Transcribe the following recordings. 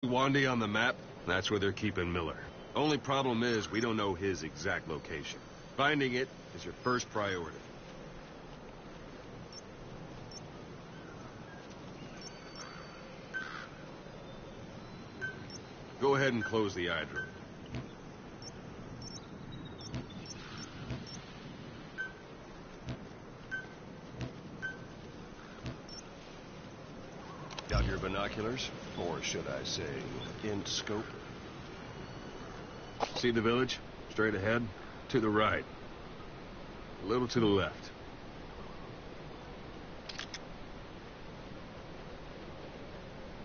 Wandy on the map, that's where they're keeping Miller. Only problem is, we don't know his exact location. Finding it is your first priority. Go ahead and close the eye drill. Got your binoculars? Or should I say, in scope? See the village? Straight ahead? To the right. A little to the left.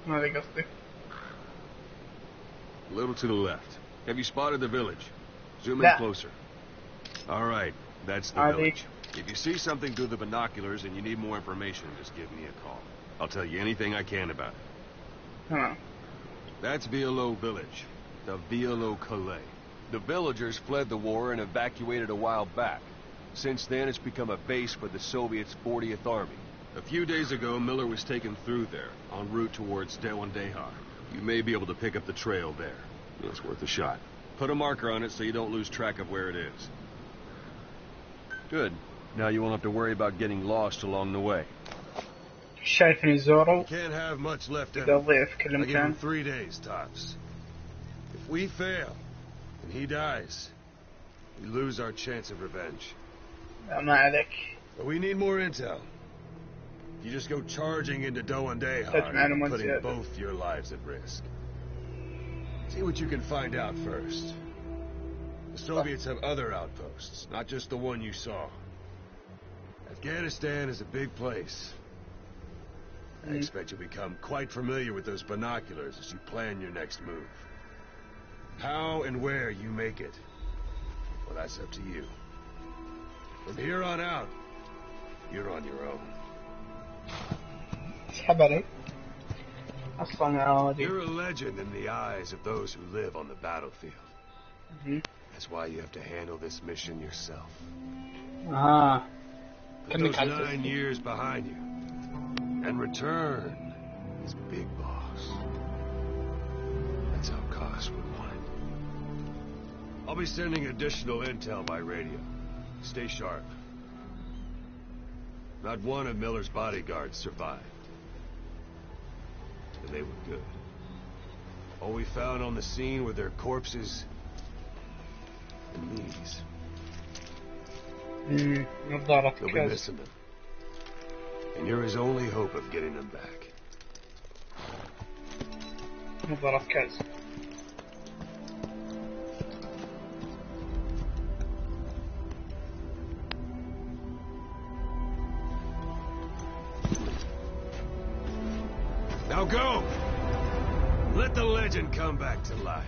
هذا قصدي. A little to the left. Have you spotted the village? Zoom in closer. All right, that's the village. If you see something through the binoculars and you need more information, just give me a call. I'll tell you anything I can about it. Huh. That's Violo Village. The Violo Calais. The villagers fled the war and evacuated a while back. Since then, it's become a base for the Soviets' 40th Army. A few days ago, Miller was taken through there, en route towards Dewandeha. You may be able to pick up the trail there. It's worth a shot. Put a marker on it so you don't lose track of where it is. Good. Now you won't have to worry about getting lost along the way. شايفني زورو. You can't have much left in it. تقضيه في كل I give him مكان. 3 days tops. If we fail, and he dies, we lose our chance of revenge. ما عليك. But we need more intel. You just go charging into Dewandeha, معلومات putting زيادة. both your lives at risk. See what you can find out first. The Soviets have other outposts, not just the one you saw. Afghanistan is a big place. I expect you'll become quite familiar with those binoculars as you plan your next move. How and where you make it, well, that's up to you. From here on out, you're on your own. اسحب علي. أصلاً عادي. You're a legend in the eyes of those who live on the battlefield. That's why you have to handle this mission yourself. Put those 9 years behind you, and return as Big Boss. That's how Koss would want it. I'll be sending additional intel by radio. Stay sharp. Not one of Miller's bodyguards survived. And they were good. All we found on the scene were their corpses and knees. نظارة You'll be كاز. missing them. And you're his only hope of getting them back. نظارة كاز. Now go! Let the legend come back to life.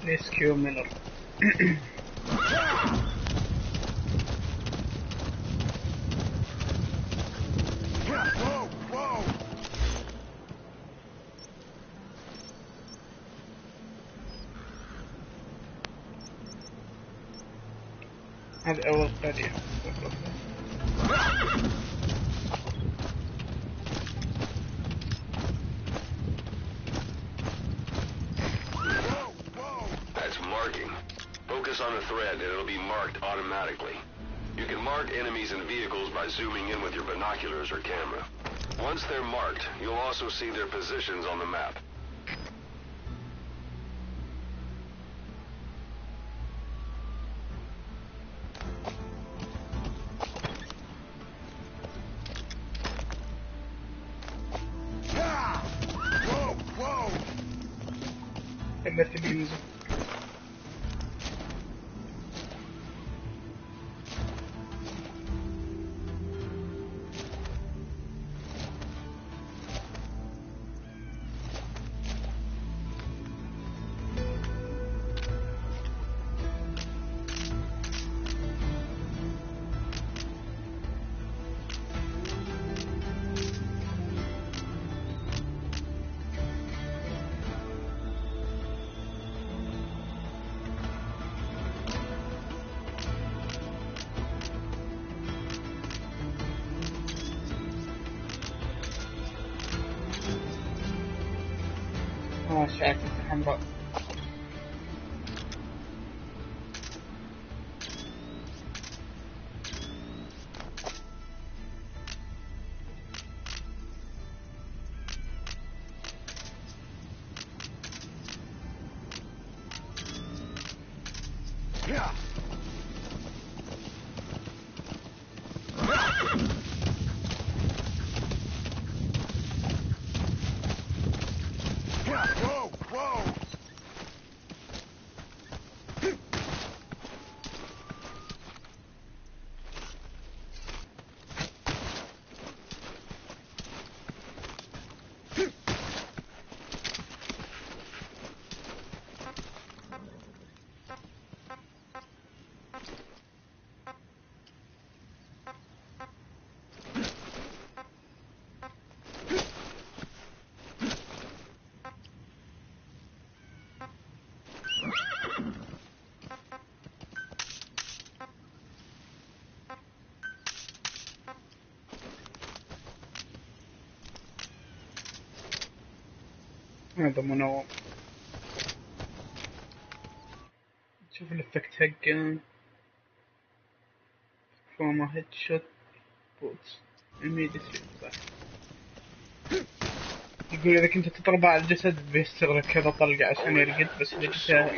Rescue Miller. Whoa, whoa! هذا أول قرية. That's marking. Focus on the thread and it'll be marked automatically. You can mark enemies and vehicles by zooming in with your binoculars or camera. Once they're marked, you'll also see their positions on the map. إلا تلميذه. شعرتك حمراء. هذا منوم. شوف الافكت حقه. فوما هيد شوت بوتس immediately. صح. يقول إذا كنت تضربه على الجسد بيستغرق كذا طلقة عشان يرقد، بس إذا جبتها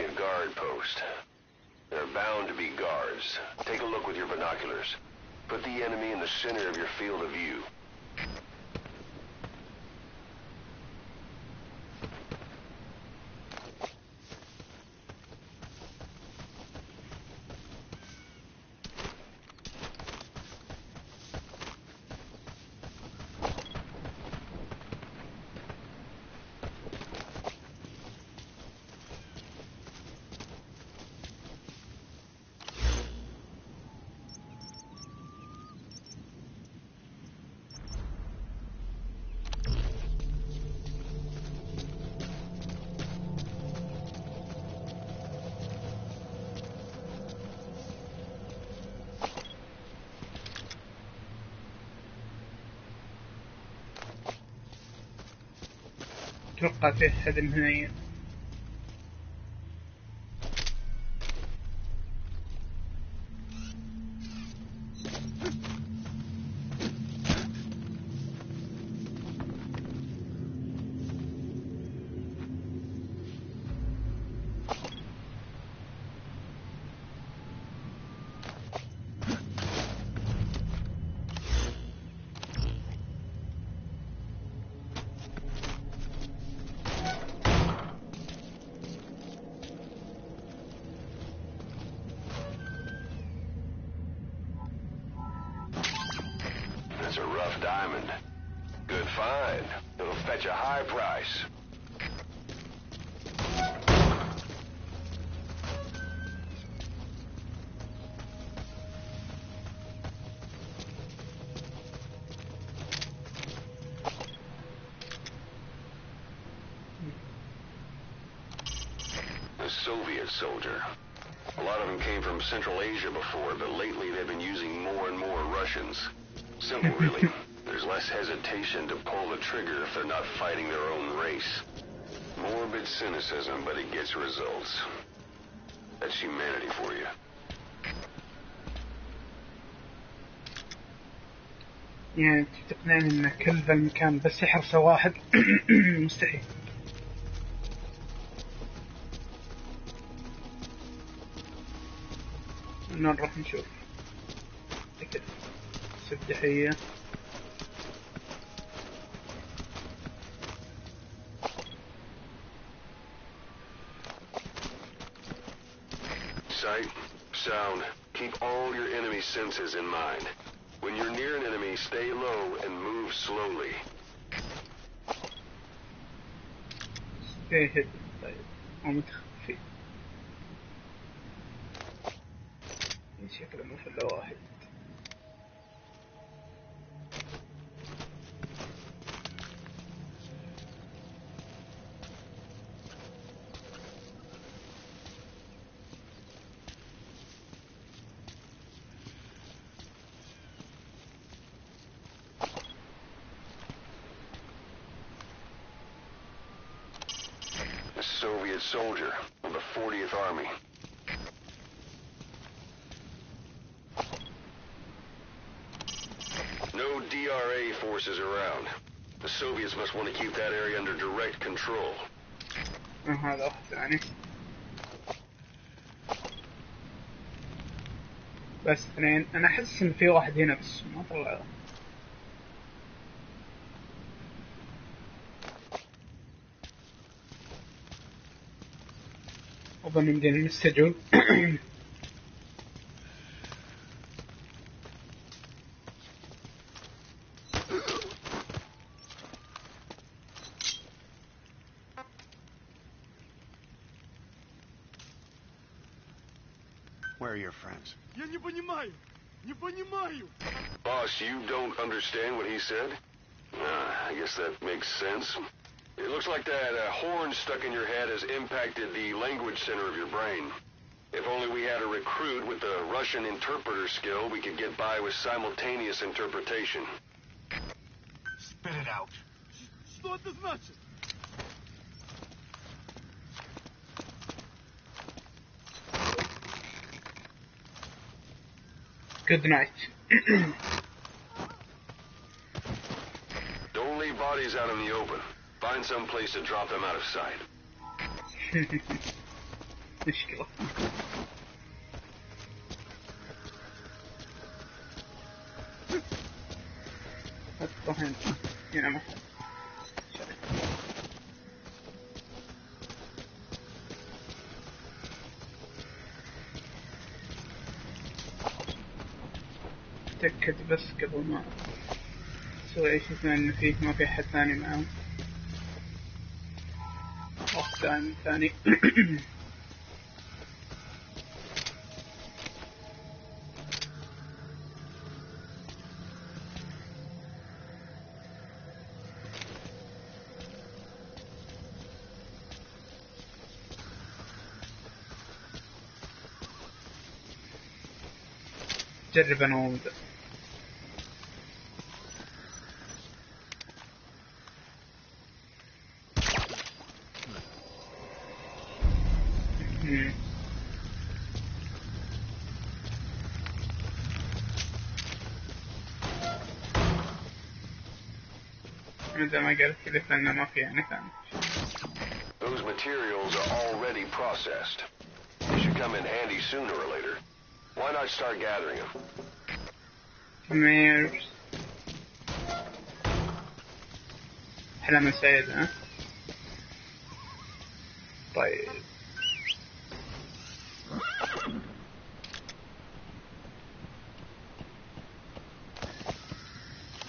They're bound to be guards. Take a look with your binoculars. Put the enemy in the center of your field of view. أتوقع فيه هدم هنا. That's a rough diamond. Good find. It'll fetch a high price. A Soviet soldier. A lot of them came from Central Asia before, but lately they've been using more and more Russians. Simple, really. There's less hesitation to pull the trigger if they're not fighting their own race. Morbid cynicism, but it gets results. That's humanity for you. يعني تقنعني ان كل ذا المكان بس يحرسه واحد مستحيل. نروح نشوف. سبدحية. Sight, sound, keep all your enemy senses in mind. When you're near an enemy, stay low and move slowly. Stay hidden. طيب ومتخفي. شكله مو فله واحد. Soviet soldier of the 40th Army. No DRA forces around. The Soviets must want to keep that area under direct control. هذا واحد ثاني. بس اثنين. انا احس ان في واحد هنا بس ما طلعه. اظن يمدينا نستجول. Where are your friends? Я не понимаю! Не понимаю! Boss, you don't understand what he said? I guess that makes sense. It looks like that horn stuck in your head has impacted the language center of your brain. If only we had a recruit with the Russian interpreter skill, we could get by with simultaneous interpretation. Spit it out. Что это значит? Good night. Don't leave bodies out in the open. Find some place to drop them out of sight. مشكلة. حطه هنا مثلا. تأكد بس قبل ما أسوي أي شيء ثاني إن فيه ما في أحد ثاني معهم. واحد ثاني. جرب أنا وابدأ. إذا ما قلت كذا فإنه ما في يعني ثاني. Those materials are already processed. They should come in handy sooner or later. Why not start gathering them? ميرز. أحلام سعيد ها؟ طيب.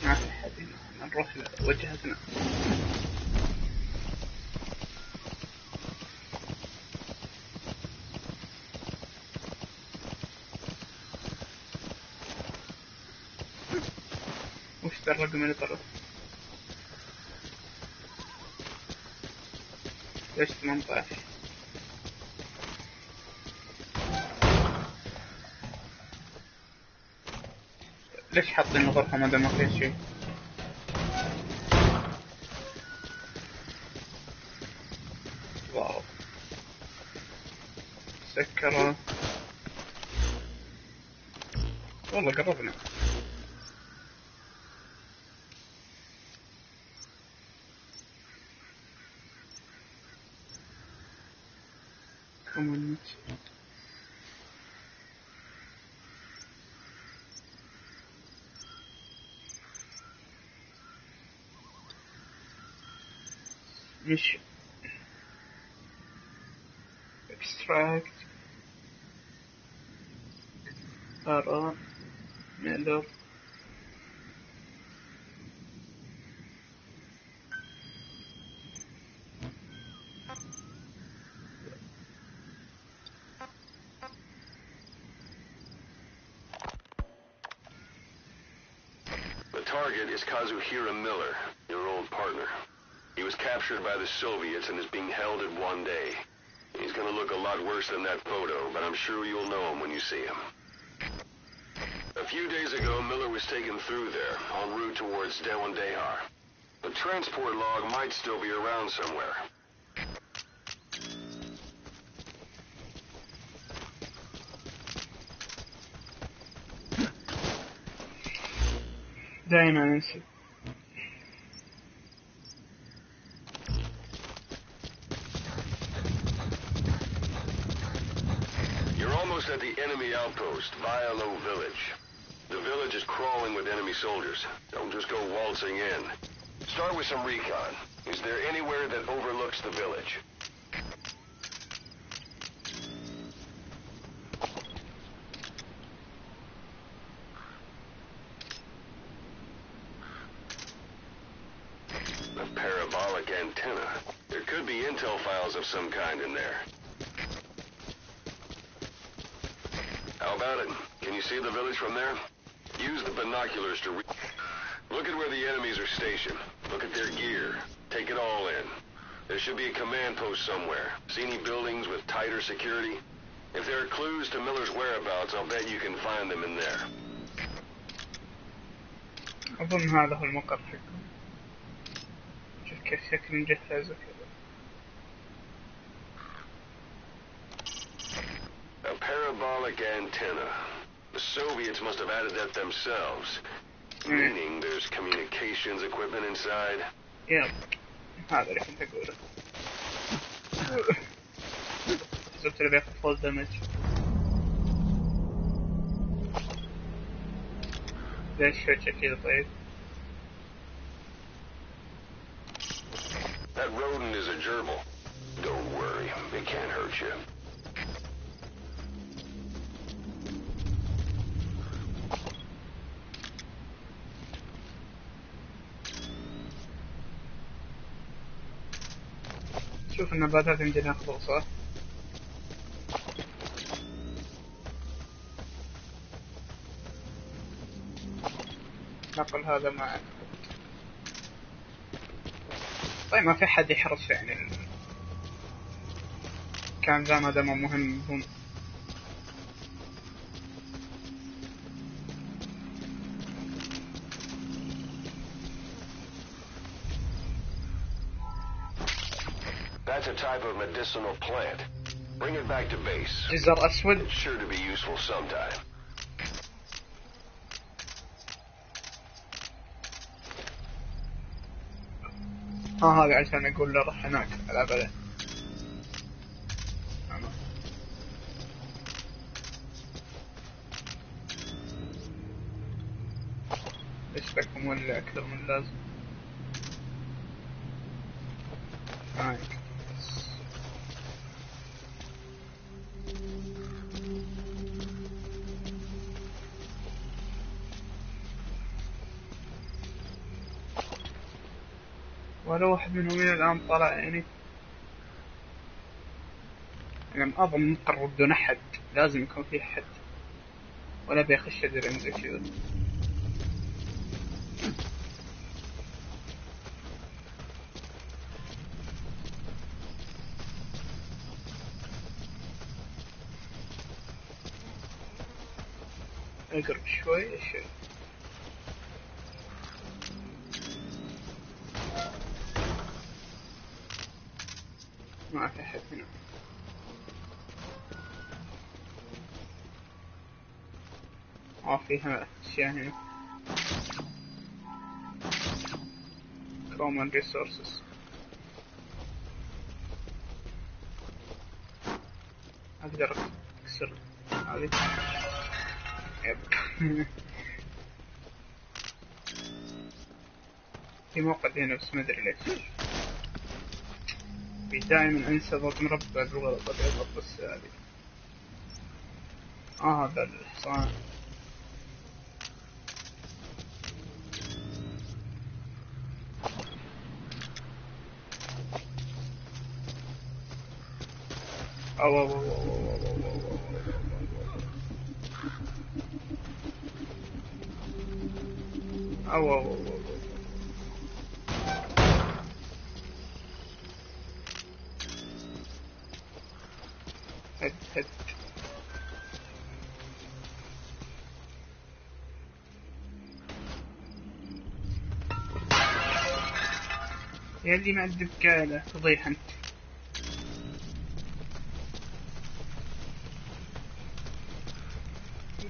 ما في أحد هنا. نروح لوجهتنا. وش ذا الرقم اللي طرف؟ ليش 18؟ ليش حاطين الغرفة ما دام ما فيها شيء؟ واو سكرة. والله قربنا. كومنت مش extract RR mailer Target is Kazuhira Miller, your old partner. He was captured by the Soviets and is being held at 1 day. He's gonna look a lot worse than that photo, but I'm sure you'll know him when you see him. A few days ago, Miller was taken through there, en route towards Dehar. The transport log might still be around somewhere. دايما انسى. You're almost at the enemy outpost, Violo Village. The village is crawling with enemy soldiers. Don't just go waltzing in. Start with some recon. Is there anywhere that overlooks the village? A parabolic antenna. There could be intel files of some kind in there. How about it? Can you see the village from there? Use the binoculars to look at where the enemies are stationed. Look at their gear. Take it all in. There should be a command post somewhere. See any buildings with tighter security? If there are clues to Miller's whereabouts, I'll bet you can find them in there. أظن هذا هو المقر حقه. شوف كيف شكل مجهز وكذا. A parabolic antenna. The Soviets must have added that themselves. Meaning there's communications equipment inside. يلا هذا اللي كنت أقوله. زرت اللي بياخذ فول دمج. ليش شوية كذا طيب؟ That rodent is a gerbil. Don't worry, it can't hurt you. شوف النباتات عندنا أخضر صح؟ نقل هذا معك. طيب ما في حد يحرس يعني كان ذا ما دام مهم هم. That's a type of medicinal plant. Bring it back to base. جزر أسود. It's sure to be useful sometime. هذا عشان أقول له روح هناك ألعب عليه. يسبق مولع أكثر من اللازم. ولا واحد منهم إلى الآن طلع يعني أظن مقرر بدون أحد. لازم يكون فيه حد ولا بيخش درين زي كذا. اقرب شوي شوي. ما في أحد هنا. فيها أشياء هنا. common resources. أقدر أكسر هذه. يب. في موقع هنا بس ما أدري ليش. دائما انسى ضغط مربع بالغلط اضغط بس هذه. هذا الحصان. هد يا اللي مع الدبكالة فضيحة انت.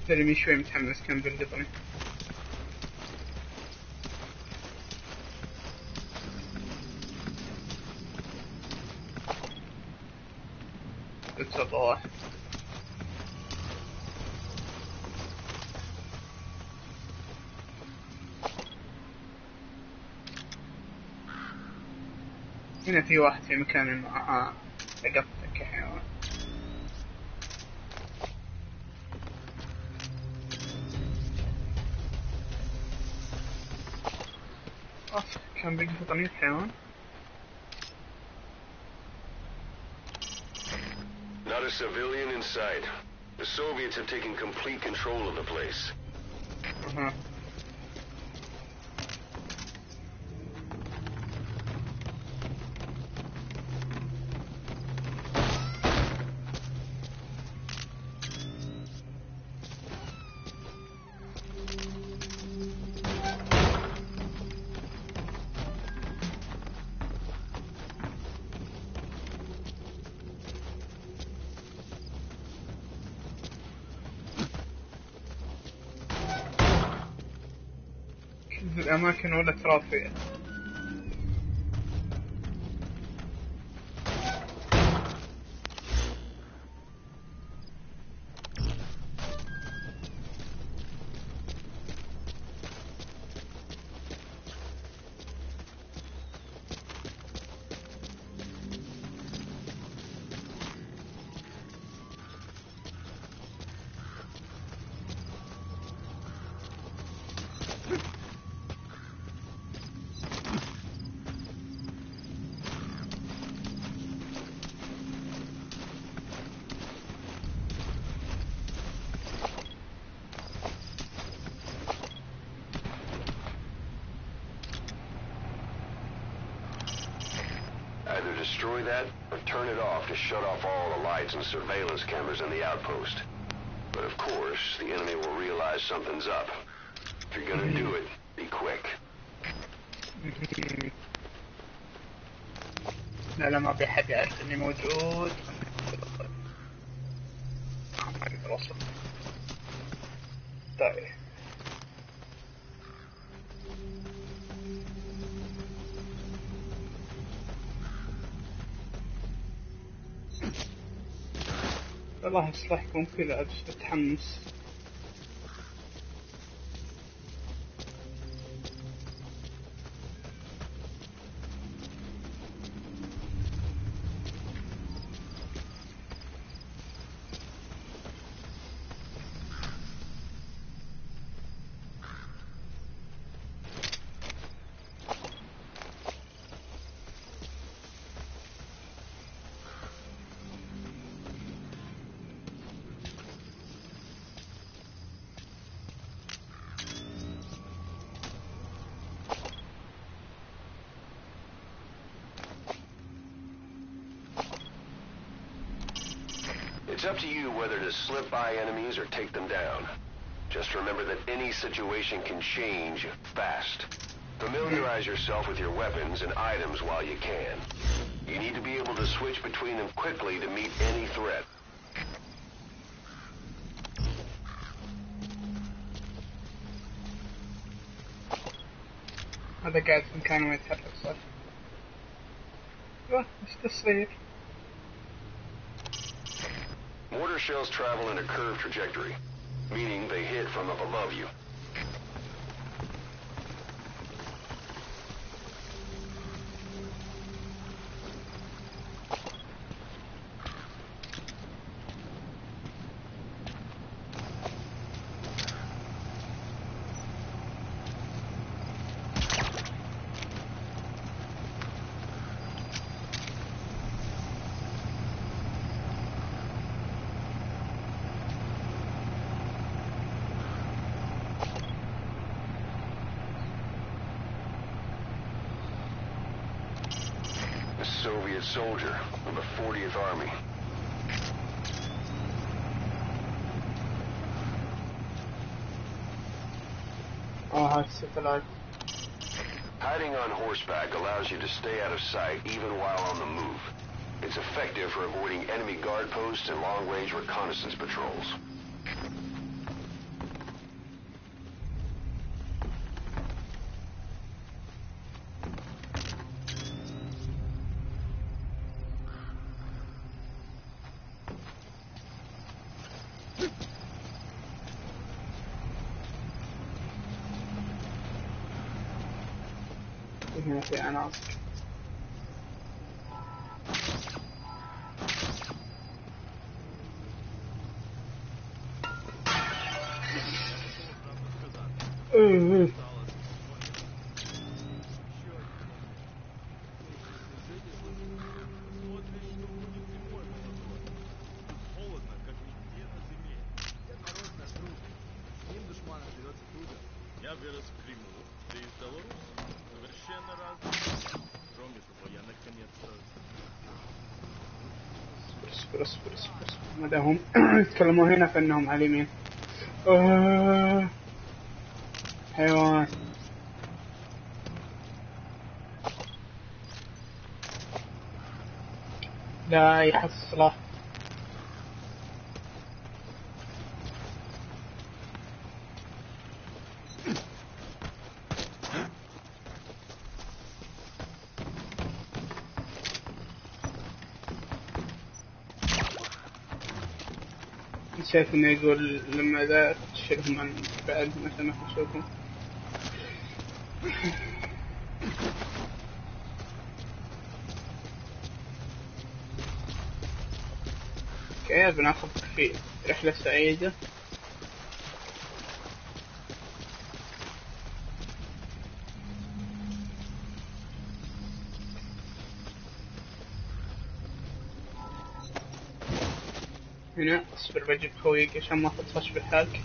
ترى من شوي متحمس كان بالقطني. اوه. هنا في واحد في مكان انه عقبتك يا حيوان. كان بيقفطني الحيوان. Not a civilian in sight. The Soviets have taken complete control of the place. الأماكن ولا تراب فيها. Either destroy that or turn it off to shut off all the lights and surveillance cameras in the outpost. But of course, the enemy will realize something's up. If you're gonna do it, be quick. لا ما في حد يعرف اني موجود. ما اقدر اوصل. طيب والله يصلح يكون كذا بس بتحمس. It's up to you whether to slip by enemies or take them down. Just remember that any situation can change fast. Familiarize yourself with your weapons and items while you can. You need to be able to switch between them quickly to meet any threat. هذا قاعد في مكانه ما يتحرك صح؟ ايوه ايش تصير؟ Mortar shells travel in a curved trajectory, meaning they hit from up above you. Soviet soldier of the 40th Army. Hiding on horseback allows you to stay out of sight even while on the move. It's effective for avoiding enemy guard posts and long-range reconnaissance patrols. هنا في عناصر. اصبر ماذا هم يتكلمون هنا فانهم على اليمين. حيوان. لا يحصله. شايف انه يقول لما ذا تشيلهم عن بعد مثل ما تشوفون. كيف بناخذك في رحلة سعيدة. هنا اصبر بجيب خويك عشان ما تطفش بحالك.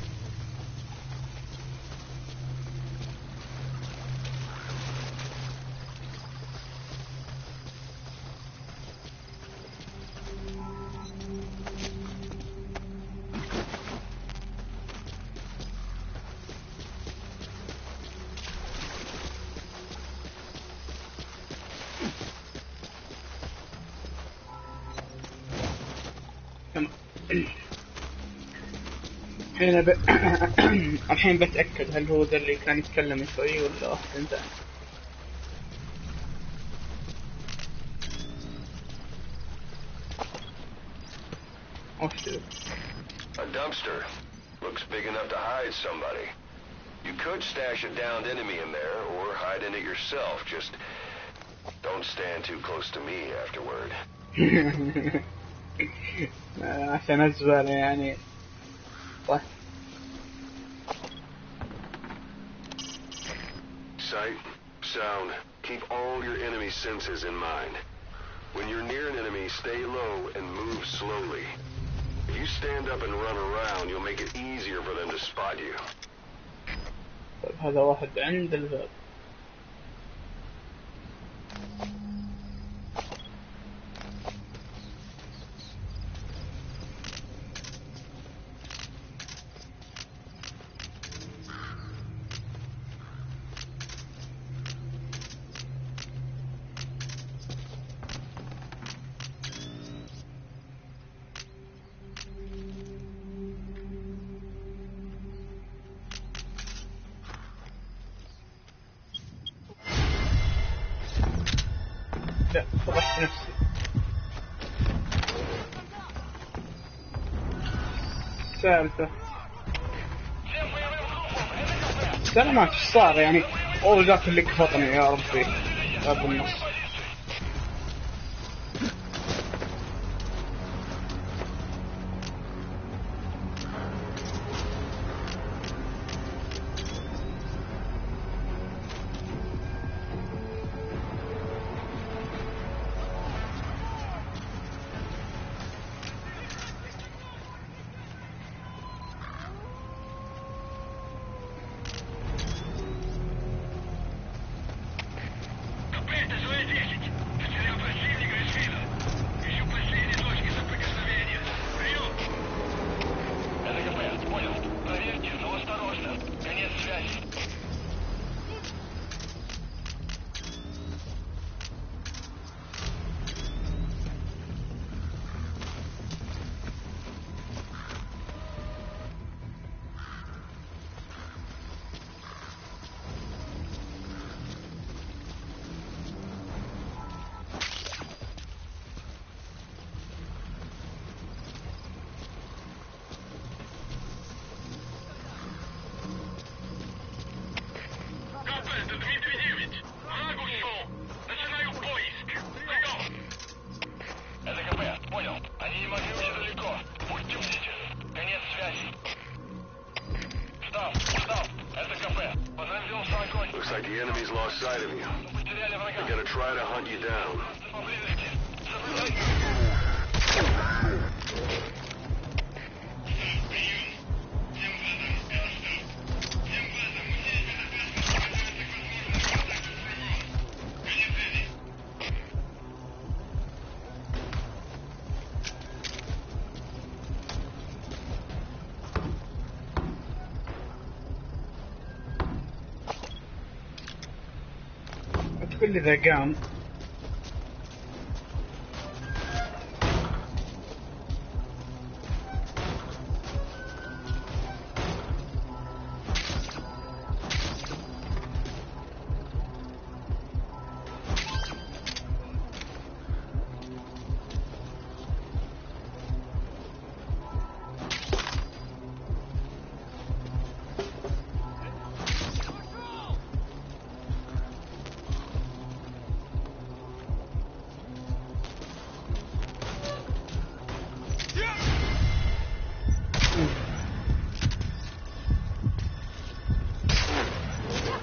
الحين بتأكد هل هو ذا اللي كان يتكلم شوي ولا واحد ثاني. A dumpster. Looks big enough to hide somebody. You could stash a downed enemy in there or hide in it yourself. Just don't stand too close to me afterward. عشان الزبالة يعني. طيب. Sight, sound, keep all your enemy senses in mind. When you're near an enemy, stay low and move slowly. If you stand up and run around, you'll make it easier for them to spot you. طيب هذا واحد عند الباب. لا فضحت نفسي. سالفة سلامات ايش صار يعني. اوه ذاك اللي كفطني يا ربي ابو النص. like the enemy's lost sight of you. They're gonna try to hunt you down. تقول لي إذا قام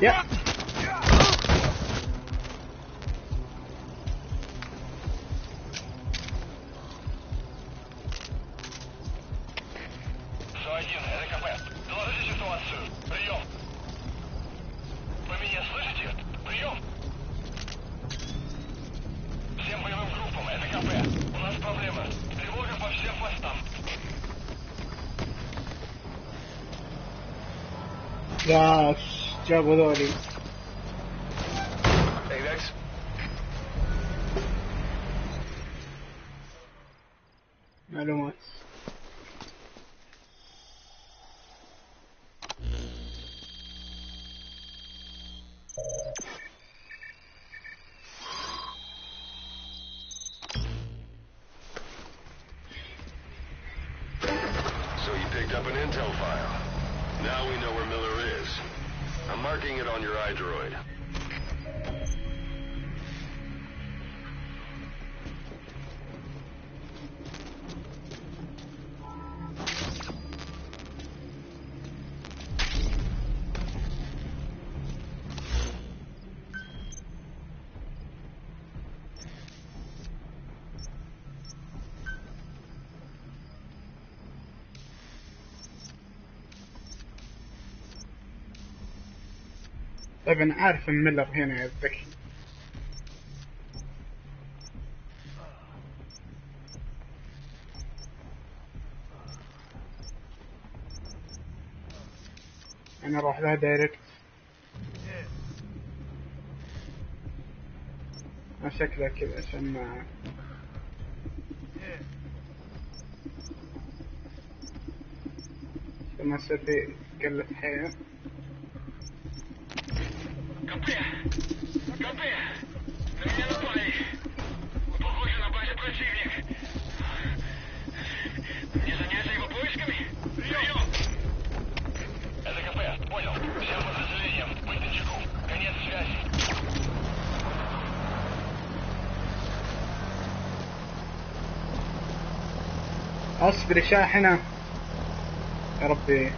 يا لا جابوا ذولي معلومات. So you picked up an intel file. Now we know where Miller is. I'm marking it on your iDroid. طيب أنا عارف إن ميلر هنا يا ذكي. أنا أروح لها دايركت. شكلها كذا عشان ما يصير في قلة حياة. اصبر شاحنة يا ربي.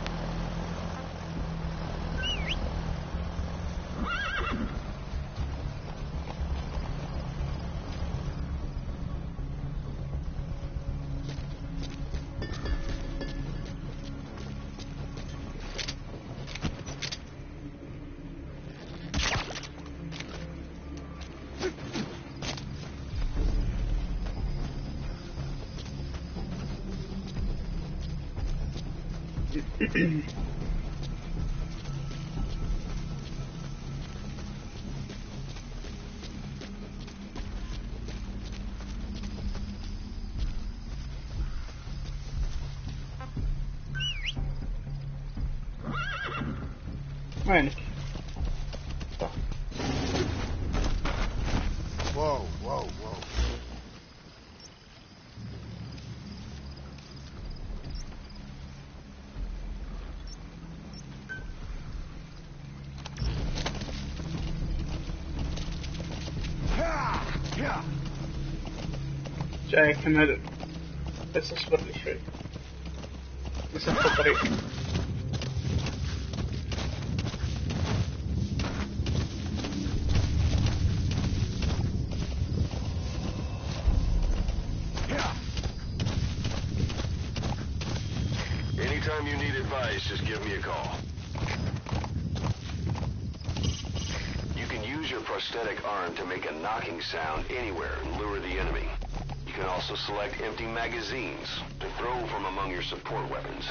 وينك؟ Whoa, whoa, whoa. جايك من هذا، بس اصبر لي شوي. مسافة الطريق. serious, just give me a call. You can use your prosthetic arm to make a knocking sound anywhere and lure the enemy. You can also select empty magazines to throw from among your support weapons.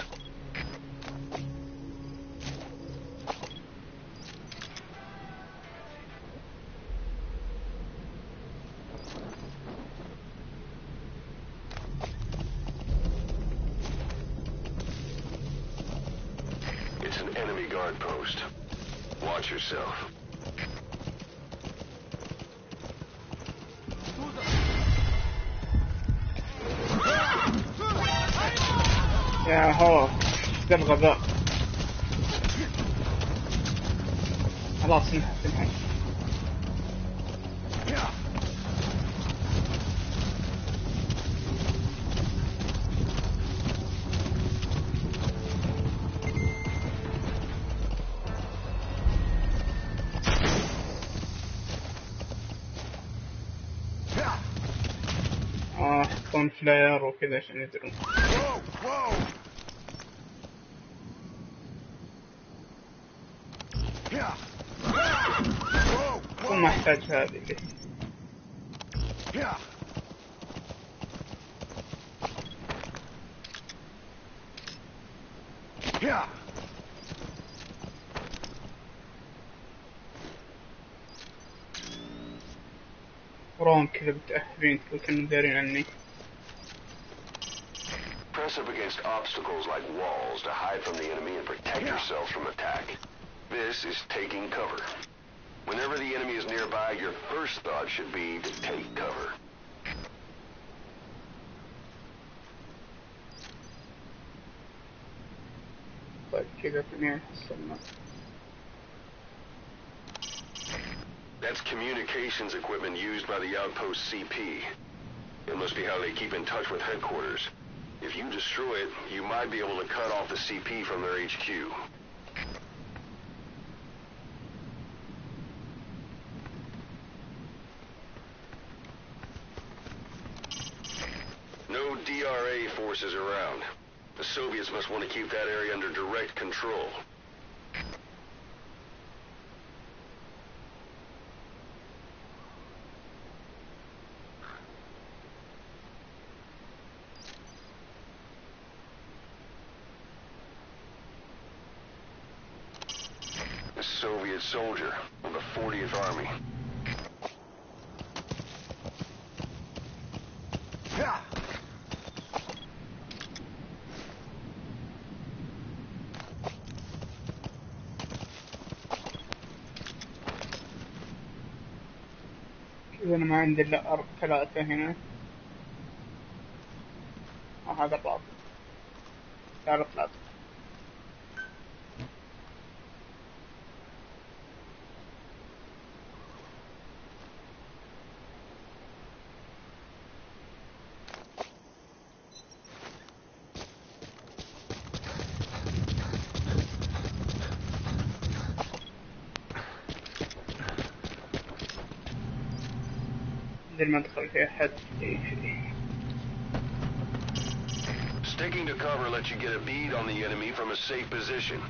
It's an enemy guard post. Watch yourself. يا هو ده الغباء. خلاص انحي. يحطون فلاير وكذا عشان يدرون. وما احتاج هذه اللي وراهم كذا متأهبين كأنهم دارين عني. Press up against obstacles like walls to hide from the enemy and protect yourselves from attack. This is taking cover. Whenever the enemy is nearby, your first thought should be to take cover. طيب كذا اثنين حصلنا. That's communications equipment used by the outpost CP. It must be how they keep in touch with headquarters. If you destroy it, you might be able to cut off the CP from their HQ. No DRA forces around. The Soviets must want to keep that area under direct control. A Soviet soldier of the 40th Army. كذا أنا ما عندي إلا ثلاثة هنا. هذا الرابع. تعال ثلاثة. المدخل فيه حد. Sticking to cover lets you get a bead on the enemy from a safe position.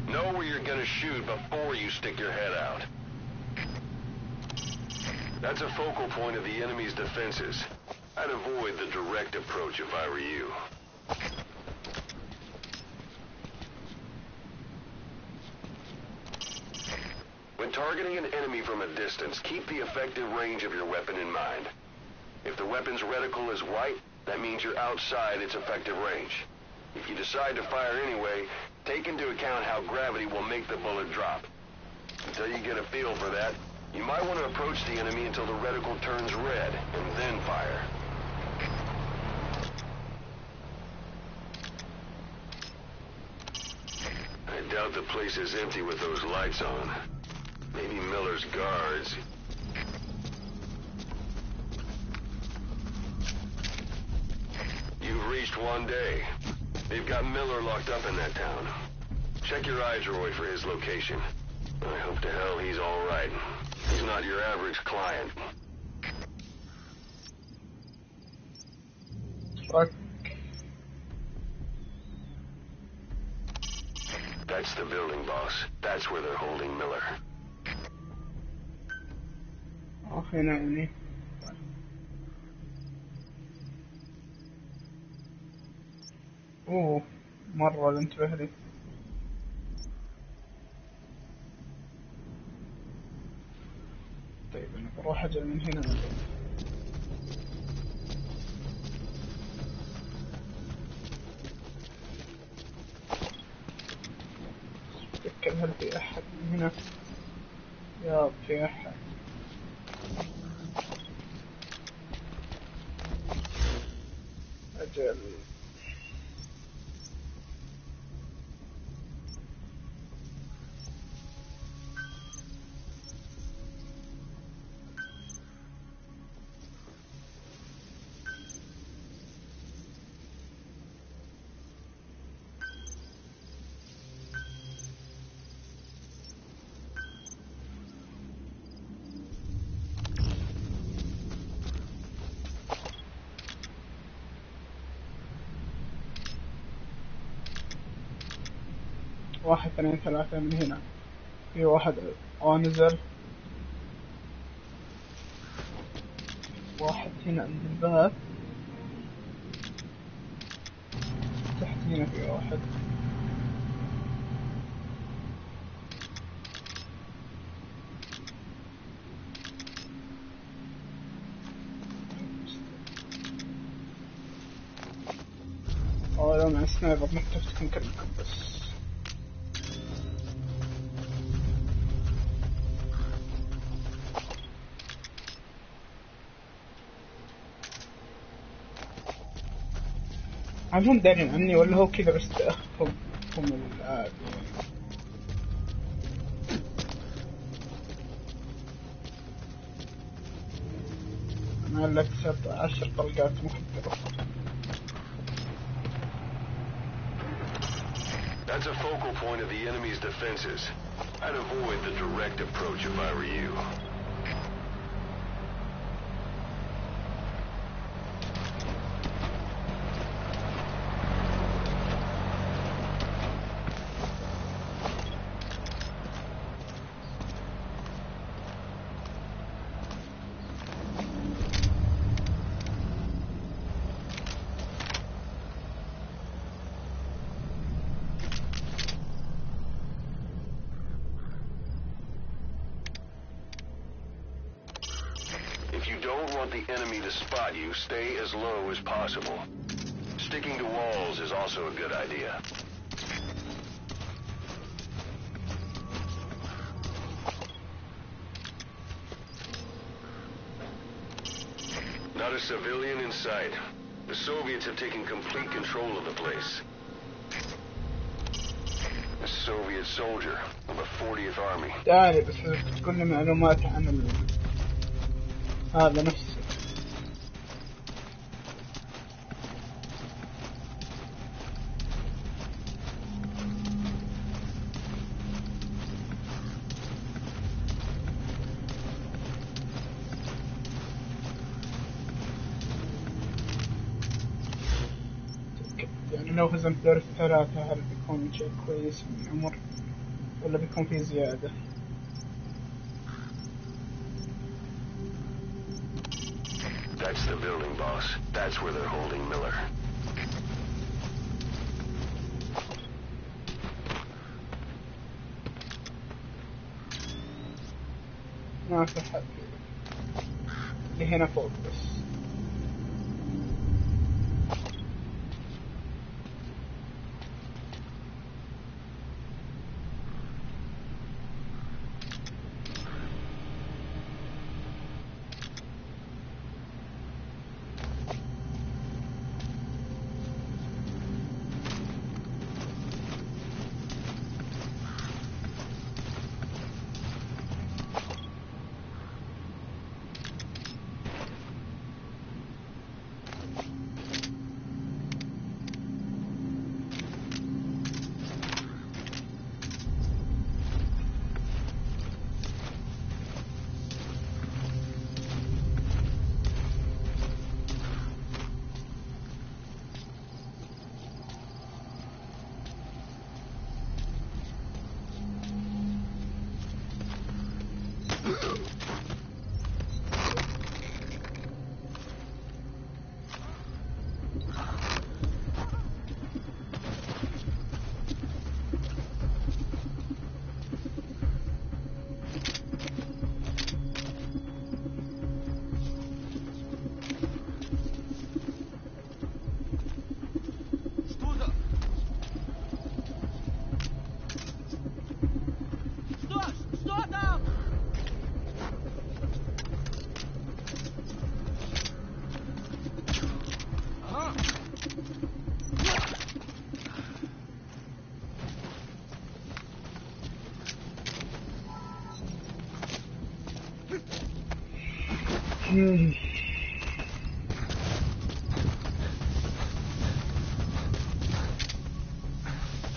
Know where you're gonna shoot before you stick your head out. That's a focal point of the enemy's defenses. I'd avoid the direct approach if I were you. When targeting an enemy from a distance, keep the effective range of your weapon in mind. If the weapon's reticle is white, that means you're outside its effective range. If you decide to fire anyway, take into account how gravity will make the bullet drop. Until you get a feel for that, you might want to approach the enemy until the reticle turns red, and then fire. I doubt the place is empty with those lights on. Maybe Miller's guards. You've reached one day. They've got Miller locked up in that town. Check your eye droid for his location. I hope to hell he's all right. He's not your average client. Fuck. That's the building, boss. That's where they're holding Miller. هنا يعني اوه مرة لا انتبه لي. طيب انا بروح اجل من هنا اتذكر هل في احد من هنا؟ يا في احد. أجل واحد اثنين ثلاثة من هنا. في واحد نزل. واحد هنا عند الباب. تحت هنا في واحد. لو مع السنايبر نكتفتكم كلكم بس. هم دارين عني ولا هو كذا بس تأخذهم هم الآب يعني. أنا لك 10 طلقات مكبرة. That's a focal point of the enemy's defenses. I'd avoid the direct approach if I were you. If you don't want the enemy to spot you, stay as low as possible. Sticking to walls is also a good idea. Not a civilian in sight. The Soviets have taken complete control of the place. A Soviet soldier of the 40th Army. داري بس تقول لي معلومات عن هذا نفسه. يعني لو هزمت دور الثلاثة هل بيكون شيء كويس من عمر ولا بيكون فيه زيادة؟ That's the building, boss. That's where they're holding Miller. ما في حد اللي هنا فوق بس.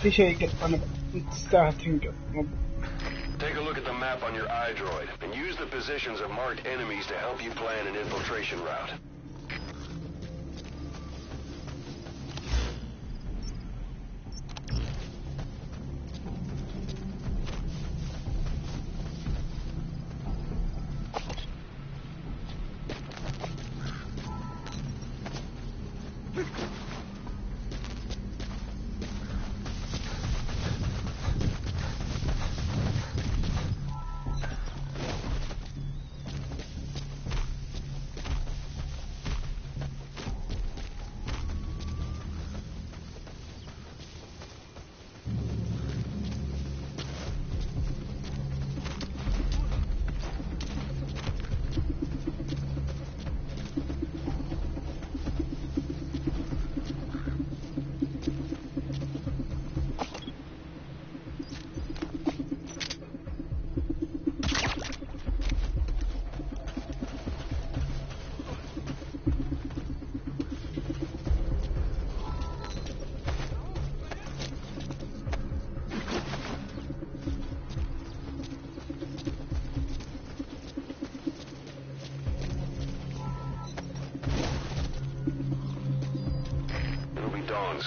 في شيء قط أنا تستاهل تنقط. Take a look at the map on your iDroid and use the positions of marked enemies to help you plan an infiltration route.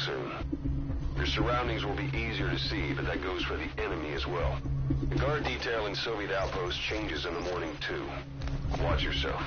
Soon. Your surroundings will be easier to see, but that goes for the enemy as well. The guard detail in Soviet outposts changes in the morning too. Watch yourself.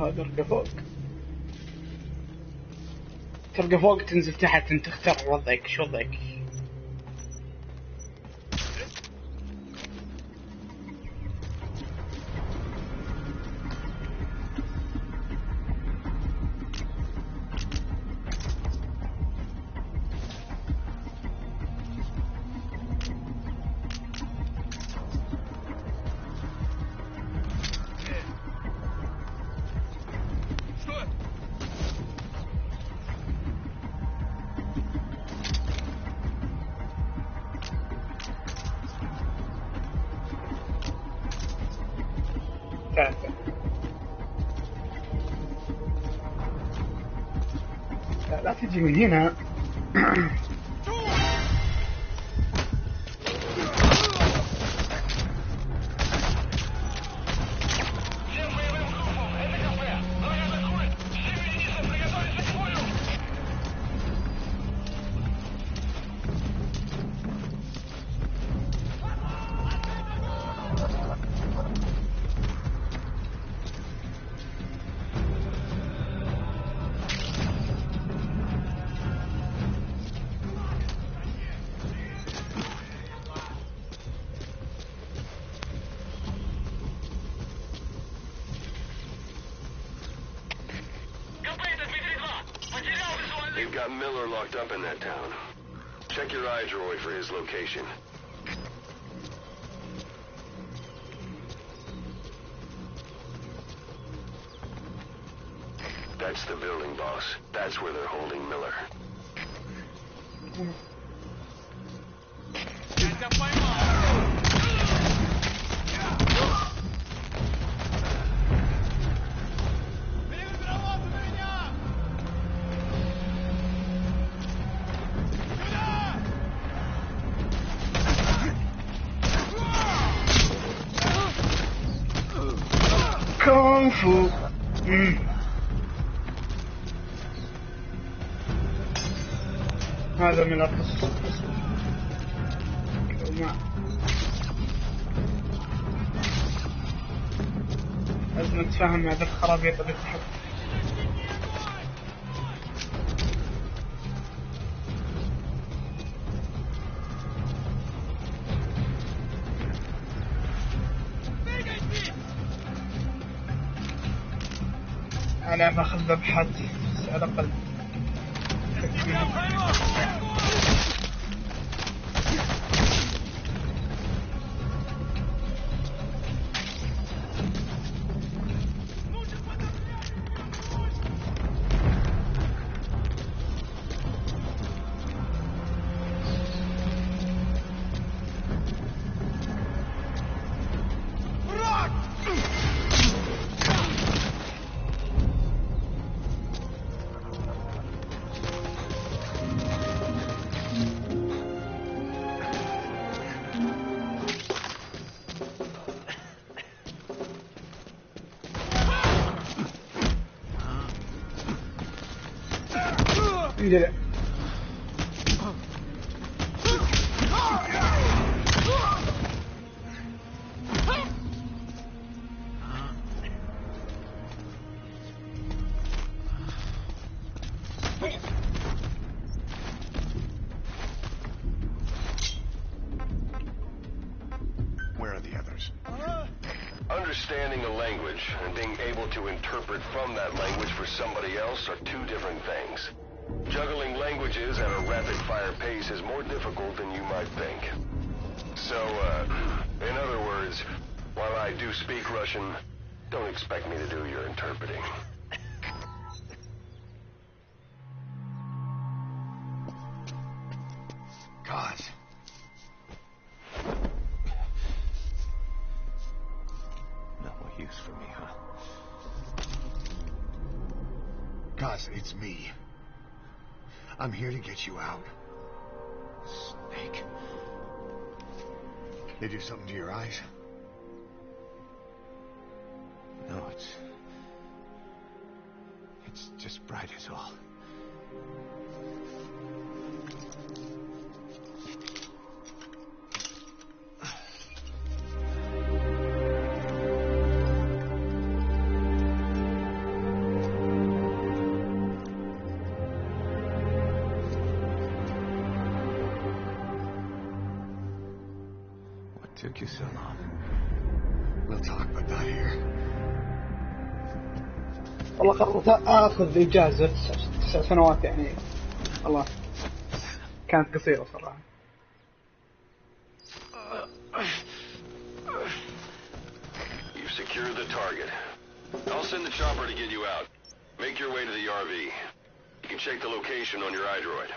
هذا ترقى فوق، ترقى فوق تنزل تحت، انت اختار وضعك شو وضعك. لا تجي من هنا. got Miller locked up in that town. Check your iDroid for his location. That's the building, boss. That's where they're holding Miller. كونغ فو. هذا من القصص. لازم نتفاهم مع ذا الخرابيط اللي تحت. أنا باخذ ذبحات بس على الأقل. انجلع. Where are the others? Understanding a language and being able to interpret from that language for somebody else are two different things. Juggling languages at a rapid-fire pace is more difficult than you might think. So, in other words, while I do speak Russian, don't expect me to do your interpreting. God. No more use for me, huh? God, it's me. I'm here to get you out. Snake. They do something to your eyes? No, it's just bright is all. Took you so long. We'll talk, but not here. والله قررت اخذ اجازة 9 سنوات يعني. والله كانت قصيرة صراحة. You've secured the target. I'll send the chopper to get you out. Make your way to the RV. You can check the location on your iDroid.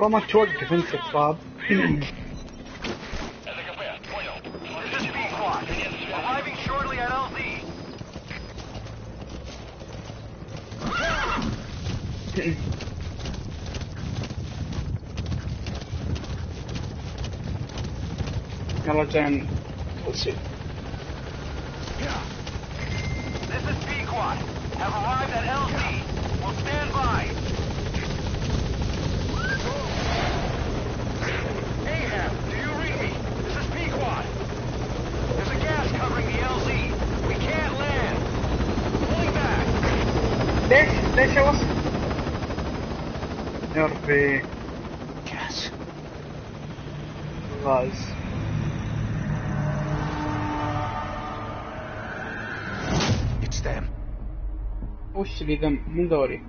والله ما توقف انت تراب. يلا جاي توصيل. This is Pequot. Have arrived at LZ. We'll stand by. Ahab, do you read me? This is Pequot. There's a gas covering the LZ. We can't land. Pulling back. ليش يا وصل؟ يا ربي. Gas. غاز. It's them. وش اللي ذم من دوري؟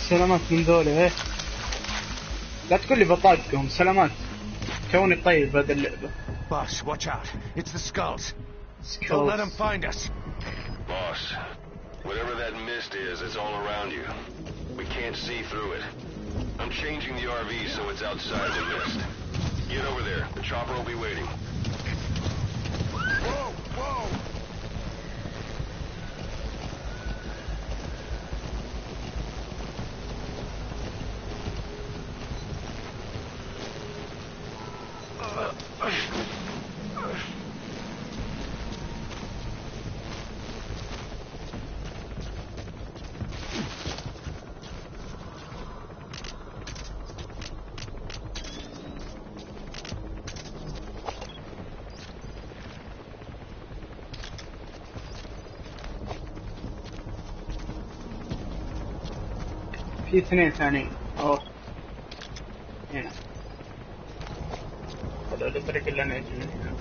سلامات من ذولي. ايه لا تقول لي بطاقهم. سلامات توني طيب بهذا اللعبة. Boss, watch out. It's the skulls. Don't let them find us. Boss, whatever that mist is, it's all around you. We can't see through it. I'm changing the RV so it's outside the mist. Get over there. The chopper will be waiting. Whoa, whoa! في اثنين ثانيين. اوه هنا. هذا الطريق اللي انا اجي من هنا.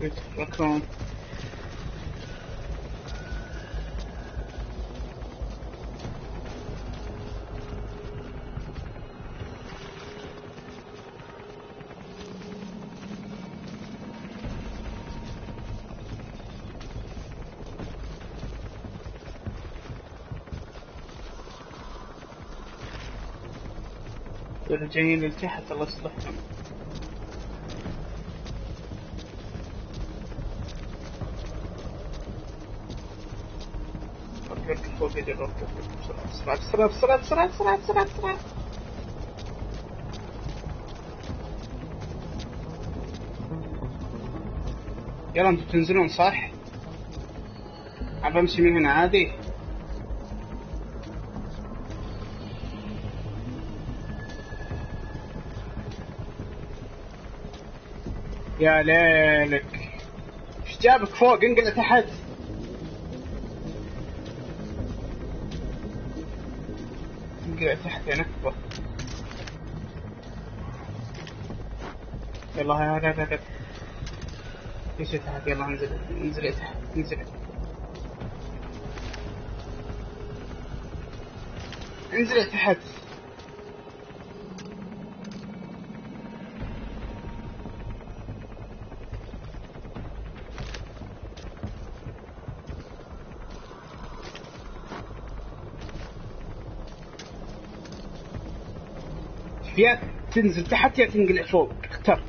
يتحركون. جايين لتحت الله يصلحهم. فوق يدي بسرعة بسرعة بسرعة بسرعة بسرعة بسرعة بسرعة. يلا انتوا تنزلون صح؟ عم بمشي من هنا عادي. يا ليلك ايش جابك فوق؟ انقلع تحت. انقلع تحت يا نكبة. يلا هاي ليش تحت؟ يلا انزل انزل تحت انزل انزل تحت. يا تنزل تحت يا تنقلع فوق، اختر.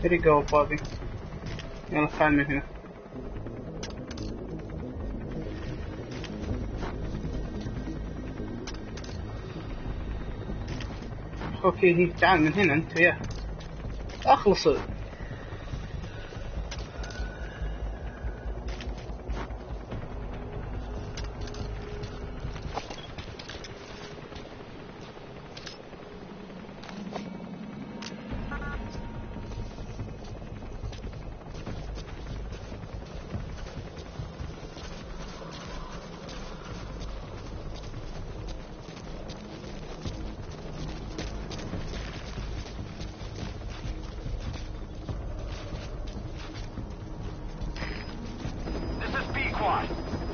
There you go, Bobby. يلا تعال من هنا. اوكي تعال من هنا انت وياه اخلصوا.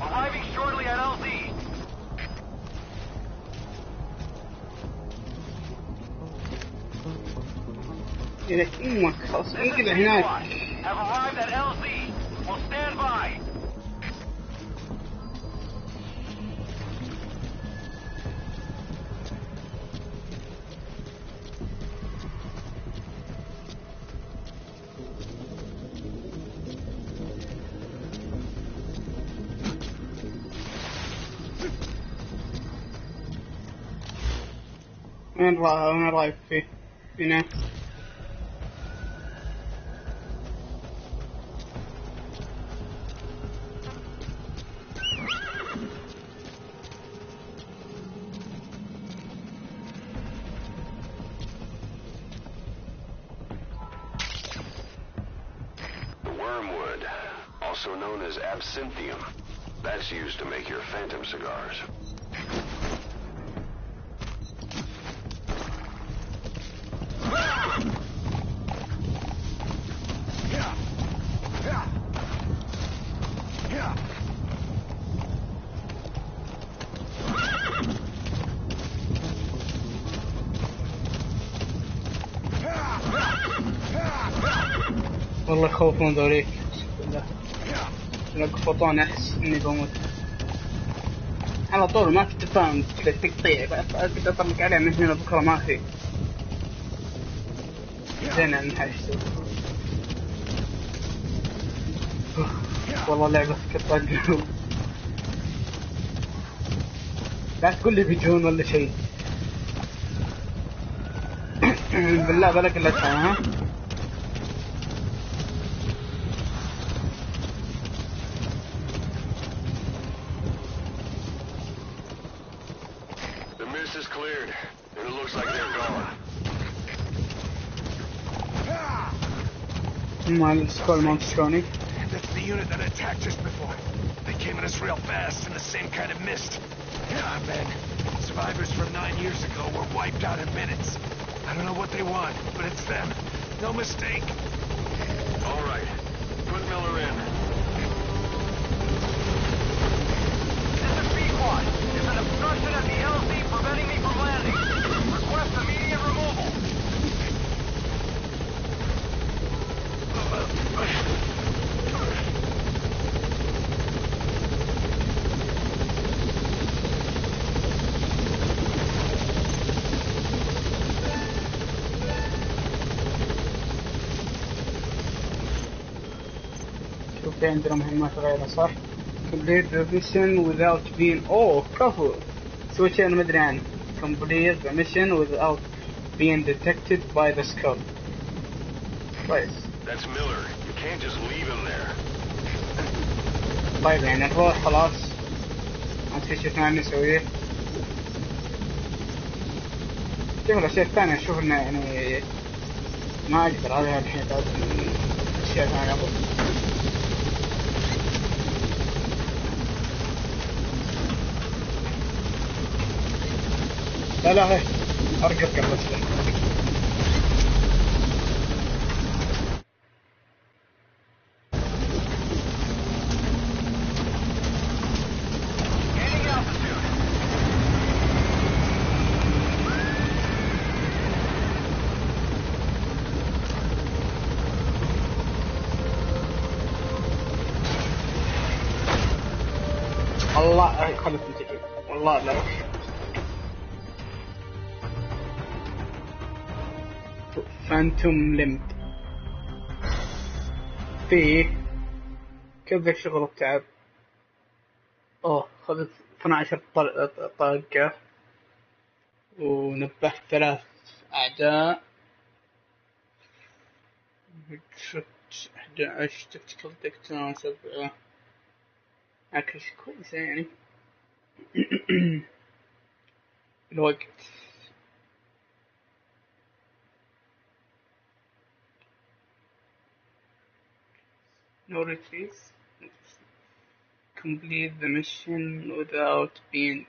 Arriving shortly at LZ. إذا أمك خلاص انقل هناك. Have arrived at LZ. Will stand by. وين رايح فيه؟ هنا. Wormwood, also known as absinthium. That's used to make your phantom cigars. والله يخوفون ذوليك يقفطون احس اني بموت على طول. ما في تفاهم كذا تقطيع اقدر اطلق عليه من هنا بكره ما في زين عن حاجته. والله لعبة كطق. لا تقول لي بيجون ولا شيء. بالله بالك الا تفهم ها. Is cleared, and it looks like they're gone. That's the unit that attacked just before. They came at us real fast in the same kind of mist. Yeah, man. Survivors from 9 years ago were wiped out in minutes. I don't know what they want, but it's them. No mistake. All right. Put Miller in. This is Pequod. There's an obstruction at the LZ preventing me from landing. Request immediate removal. شوف في عندنا مهمات غيرها صح؟ complete the mission without being كفو سوى شيء أنا مدري عنه. complete the mission without being detected by the scope. كويس. That's Miller. You can't just leave him there. طيب يعني نروح خلاص ما في شيء ثاني نسويه. شوف الأشياء الثانية أشوف إنه يعني ما أقدر هذه الحين أشياء ثانية أبغى. لا هي أركض قبل شوي. الله خلف تجي والله لا فانتوم لمد فيه كيف ذا الشغل التعب. خذت 12 طاقة ونبهت 3 أعداء 11 تكتيكال دكتور 7 أكلش كويسة يعني. الوقت no retreats. Complete the mission without being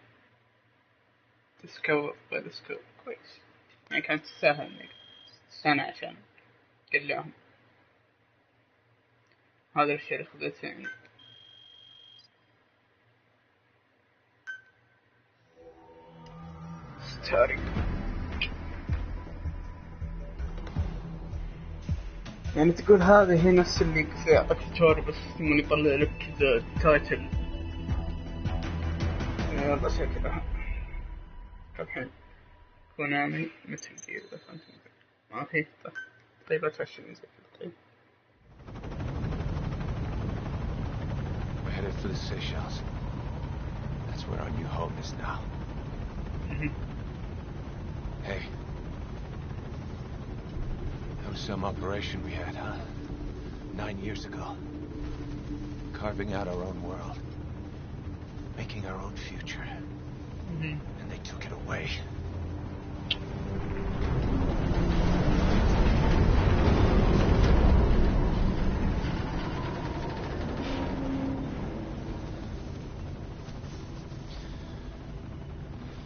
discovered by the scope. كويس يعني كانت تستاهل انك تستنى عشان تقلعهم. هذا الشيء اللي خذيته يعني. ستاري يعني تقول هذه هي نفس اللي يعطيك ستوري بس ثم يطلع لك كذا تايتل. بس كذا الحين كونامي مثل جير بس أنت ما في. طيب لا تفشل زي طيب. We're headed for the Seychelles. That's where our new home is now. Hey. That was some operation we had, huh? 9 years ago. Carving out our own world. Making our own future. And they took it away.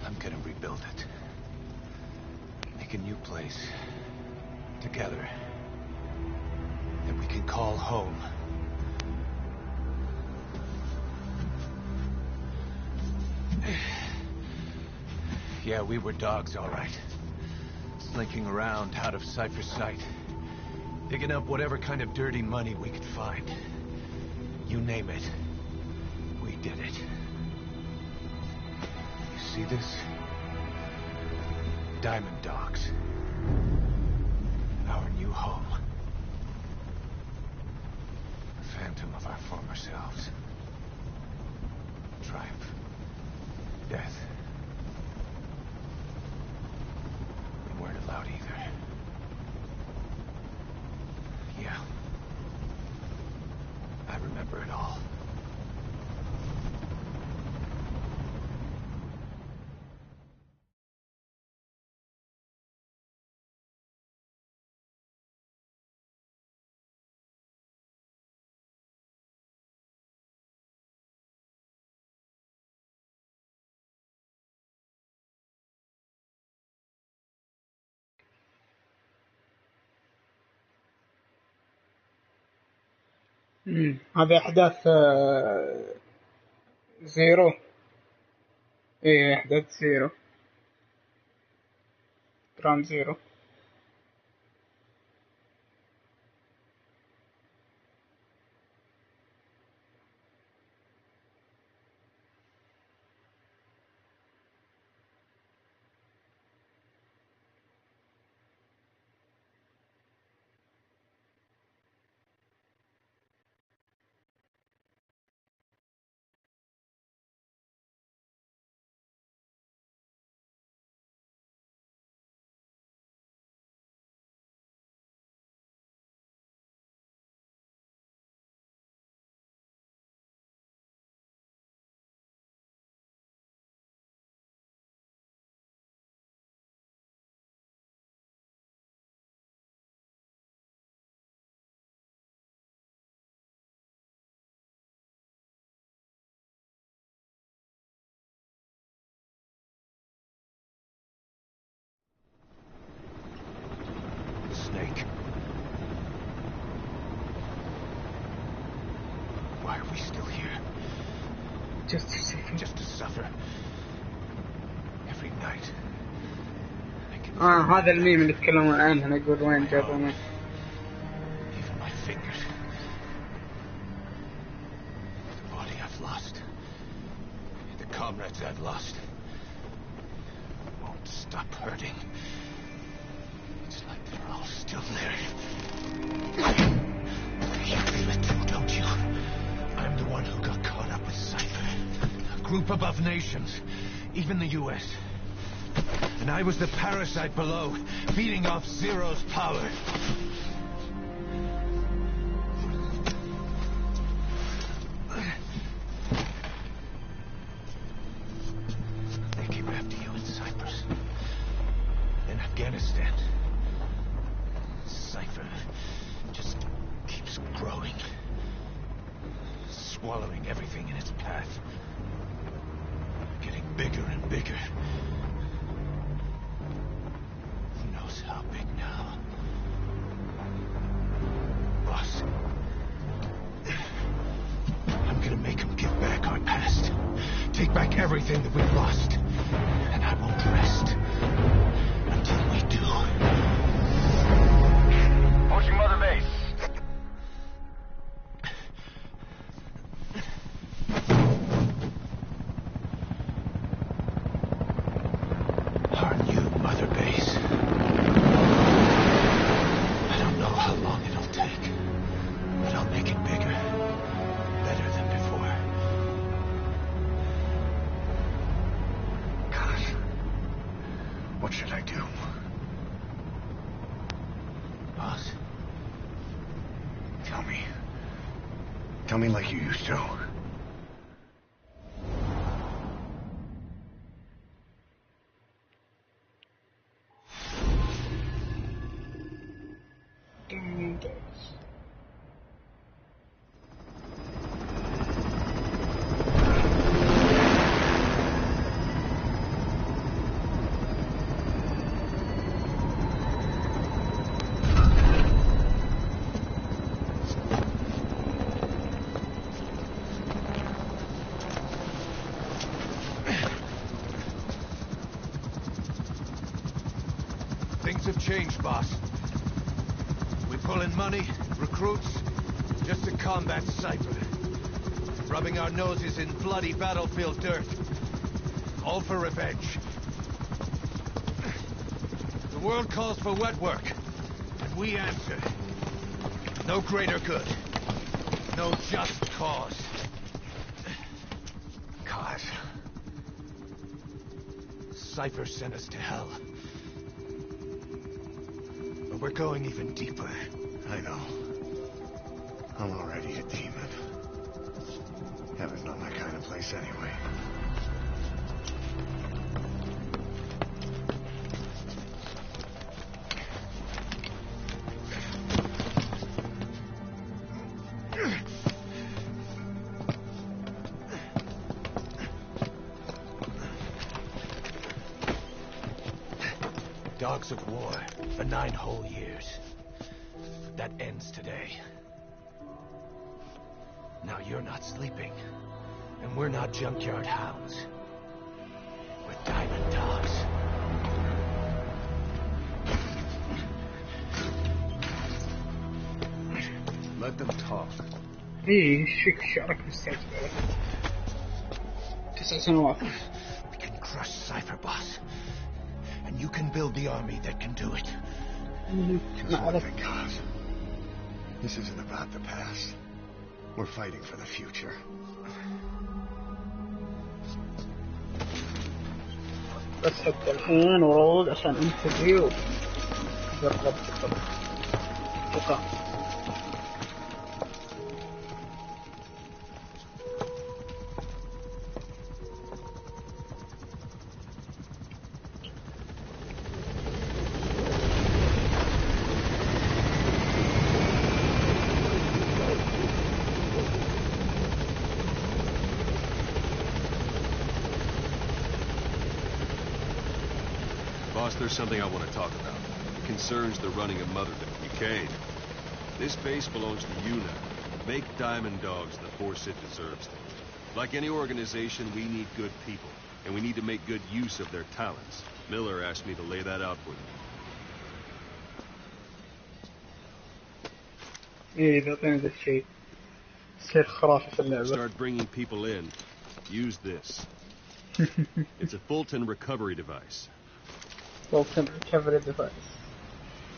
I'm gonna rebuild it. Make a new place. Together. That we can call home. Yeah, we were dogs, all right. Slinking around out of sight for sight. Digging up whatever kind of dirty money we could find. You name it. We did it. You see this? Diamond Dogs. Our new home. The phantom of our former selves. Triumph. Death. We weren't allowed either. Yeah. I remember it all. هذه أحداث زيرو. إيه أحداث زيرو. جراند زيرو. Snake. Why are we still here? Just a second. Just to suffer. Every night. هذا الميم اللي تكلمون عنه أنا أقول وين جابه منه. Even my fingers. The body I've lost. The comrades I've lost. Won't stop hurting. It's like they're all still there. You feel it too, don't you? I'm the one who got caught up with Cypher. A group above nations. Even the U.S. And I was the parasite below, feeding off Zero's power. They came after you in Cyprus. In Afghanistan. Cypher just keeps growing. Swallowing everything in its path. Getting bigger and bigger. Who knows how big now? Boss. I'm gonna make him give back our past. Take back everything that we've lost. And I won't rest until we do. Approaching Mother Base. Our new Mother Base. I don't know how long it'll take, but I'll make it bigger, better than before. God, what should I do? Boss, Tell me. Tell me like you used to. things have changed, boss. We pull in money, recruits, just to combat Cypher. Rubbing our noses in bloody battlefield dirt. All for revenge. The world calls for wet work, and we answer. No greater good. No just cause. God. Cypher sent us to hell. But we're going even deeper. I know. I'm already a demon. Heaven's not my kind of place anyway. Dogs of war for 9 whole years. That ends today. Now you're not sleeping, and we're not junkyard hounds. We're diamond dogs. Let them talk. ايه شك شعرك مستعجل 9 سنوات. We can crush Cypher, boss. And you can build the army that can do it. ما أعرف. Thank God. This isn't about the past. We're fighting for the future. بس حتى الحين ورود عشان انترفيو بالضبط ثقة. Boss, there's something I want to talk about. It concerns the running of Mother Base. This base belongs to you now. Make Diamond Dogs the force it deserves. Like any organization, we need good people, and we need to make good use of their talents. Miller asked me to lay that out for you. إيه إذا أعطينا ذا الشيء يصير خرافي في اللعبة. Start bringing people in. Use this. It's a Fulton recovery device. Fulton recovery device.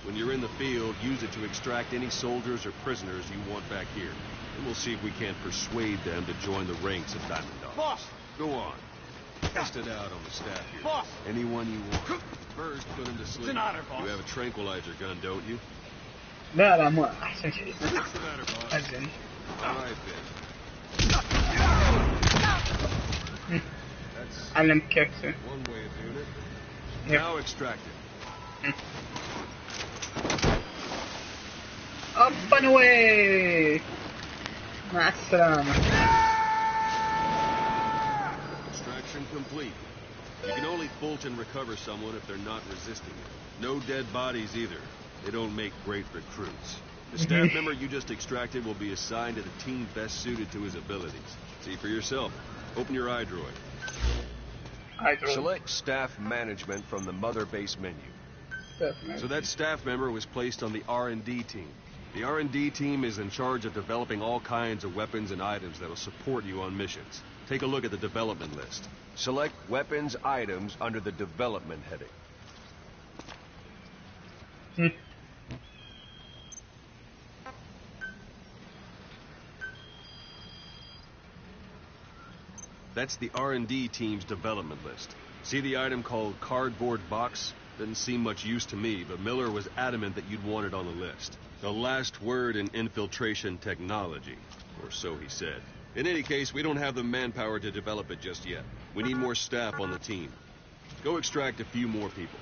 When you're in the field, use it to extract any soldiers or prisoners you want back here. And we'll see if we can't persuade them to join the ranks of Diamond Dogs. Boss! Go on. Test it out on the staff here. Boss! Anyone you want. First, put him to sleep. It's an honor, boss. You have a tranquilizer gun, don't you? لا لا مو أحسن شيء. What's the matter, boss? أزين. All right, then. That's علم كيف تسوي. one way of doing it. Yep. Now extract it. Up and away. مع السلامة. Extraction complete. You can only Fulton recover someone if they're not resisting it. No dead bodies either. They don't make great recruits. The staff member you just extracted will be assigned to the team best suited to his abilities. See for yourself. Open your iDroid. Select staff management from the mother base menu. So that staff member was placed on the R&D team. The R&D team is in charge of developing all kinds of weapons and items that will support you on missions. Take a look at the development list. Select weapons items under the development heading. That's the R&D team's development list. See the item called cardboard box? Didn't seem much use to me, but Miller was adamant that you'd want it on the list. The last word in infiltration technology, or so he said. In any case, we don't have the manpower to develop it just yet. We need more staff on the team. Go extract a few more people.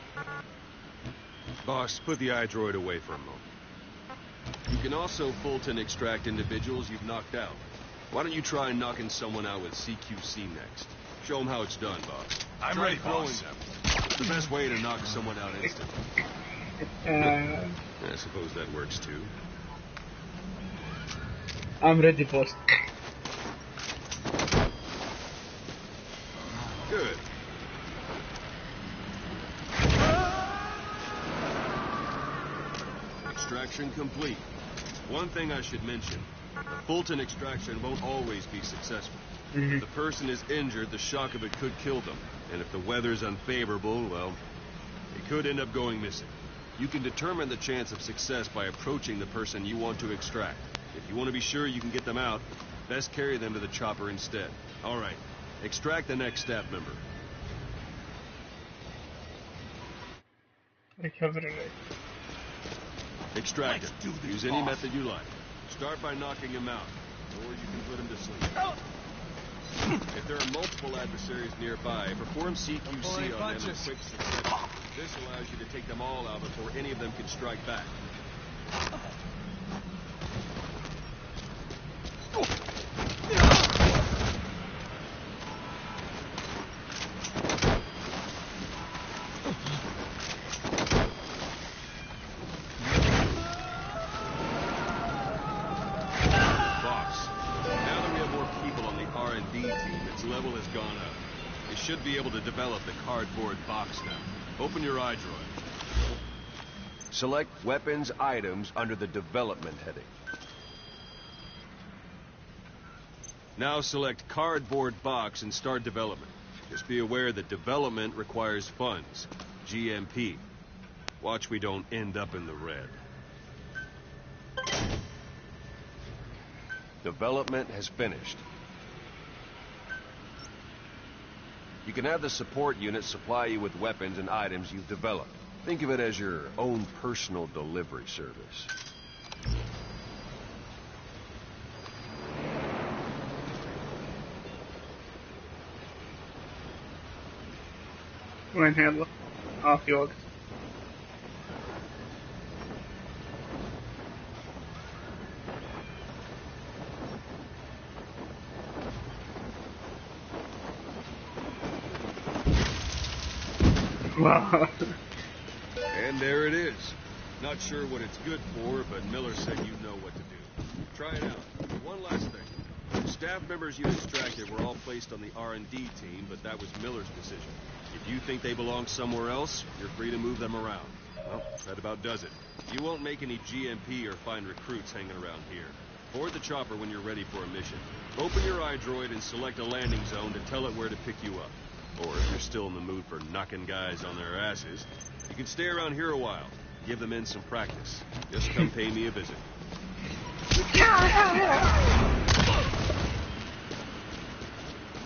Boss, put the iDroid away for a moment. You can also Fulton extract individuals you've knocked out. Why don't you try knocking someone out with CQC next? Show them how it's done, boss. I'm Try ready, throwing boss. them. It's the best way to knock someone out instantly. I suppose that works too. I'm ready, boss. Good. Extraction complete. One thing I should mention. The Fulton extraction won't always be successful. If the person is injured, the shock of it could kill them. And if the weather's unfavorable, well, it could end up going missing. You can determine the chance of success by approaching the person you want to extract. If you want to be sure you can get them out, best carry them to the chopper instead. All right, extract the next staff member. Recovery rate. Extract him. Use any method you like. Start by knocking him out, or you can put him to sleep. If there are multiple adversaries nearby, perform CQC on them in quick succession. This allows you to take them all out before any of them can strike back. Should be able to develop the cardboard box now. Open your iDroid. Select weapons items under the development heading. Now select cardboard box and start development. Just be aware that development requires funds. GMP. Watch we don't end up in the red. Development has finished. You can have the support unit supply you with weapons and items you've developed. Think of it as your own personal delivery service. وين يلا؟ في وقت. Wow. And there it is. Not sure what it's good for, but Miller said you know what to do. Try it out. One last thing. Staff members you extracted were all placed on the R&D team, but that was Miller's decision. If you think they belong somewhere else, you're free to move them around. Well, that about does it. You won't make any GMP or find recruits hanging around here. Board the chopper when you're ready for a mission. Open your iDroid and select a landing zone to tell it where to pick you up. Or if you're still in the mood for knocking guys on their asses, you can stay around here a while. Give the men some practice. Just come pay me a visit.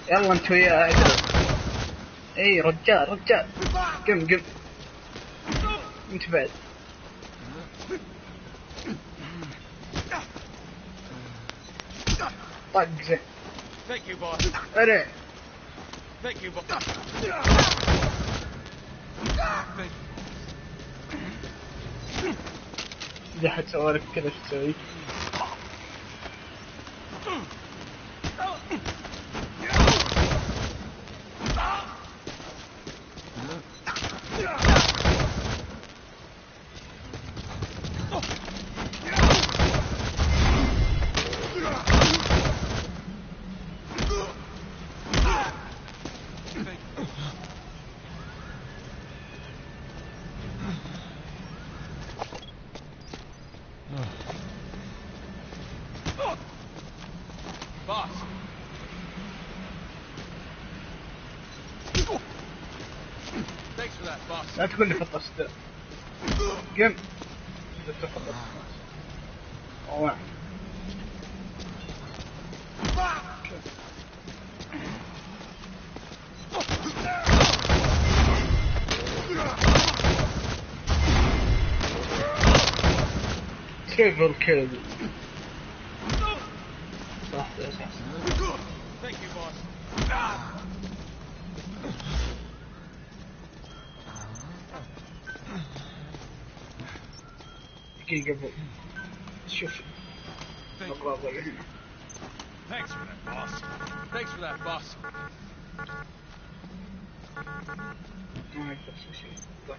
يلا انت وياه. اي رجال قم انت بعد. طق زين. Thank you, boss. ارع. Thank you, boss. اذا حد سوالك كذا شو تسوي؟ Boss. Thanks for that, boss. لا تقول لي فطست. قم. واحد. تريبل كيل. صح. Thank you, boss. دقيقة قبل. شوف. أغراض هنا. Thanks for that, boss. Thanks for that, boss. ما أقدر أسوي شيء. طيب.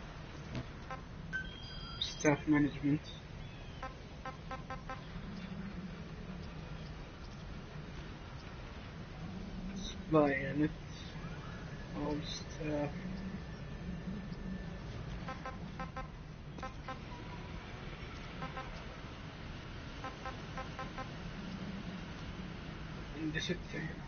ستاف مانجمنت. supply unit. all staff. عندي 6 هنا.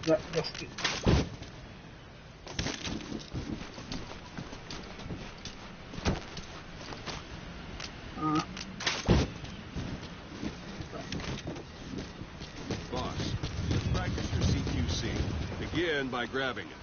لا قصدي Boss, practice your CQC. Begin by grabbing it.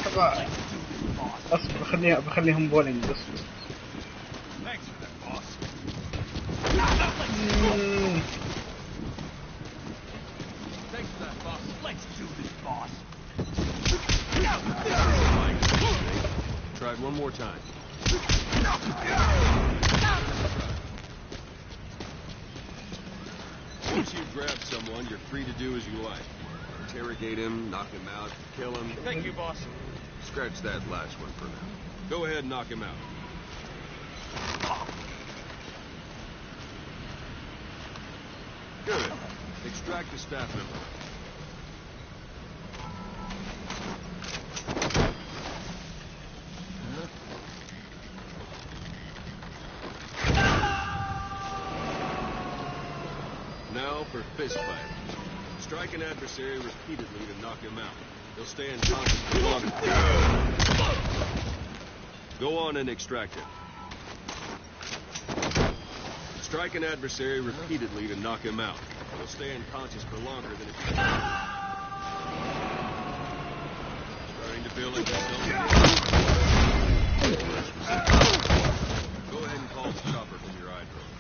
حبا اصبر بخليهم بولينج بس. Thanks for that, boss. Thanks for that, boss. Let's do this, boss. Try it one more time. Once you've grabbed someone, you're free to do as you like. Interrogate him, knock him out, kill him. Thank you, boss. Scratch that last one for now. Go ahead and knock him out. Good. Extract the staff member. Now for fist fight. Strike an adversary repeatedly to knock him out. He'll stay unconscious for longer. Go on and extract him. Strike an adversary repeatedly to knock him out. He'll stay unconscious for longer than if feel like there's something? Go ahead and call the chopper from your eye drone.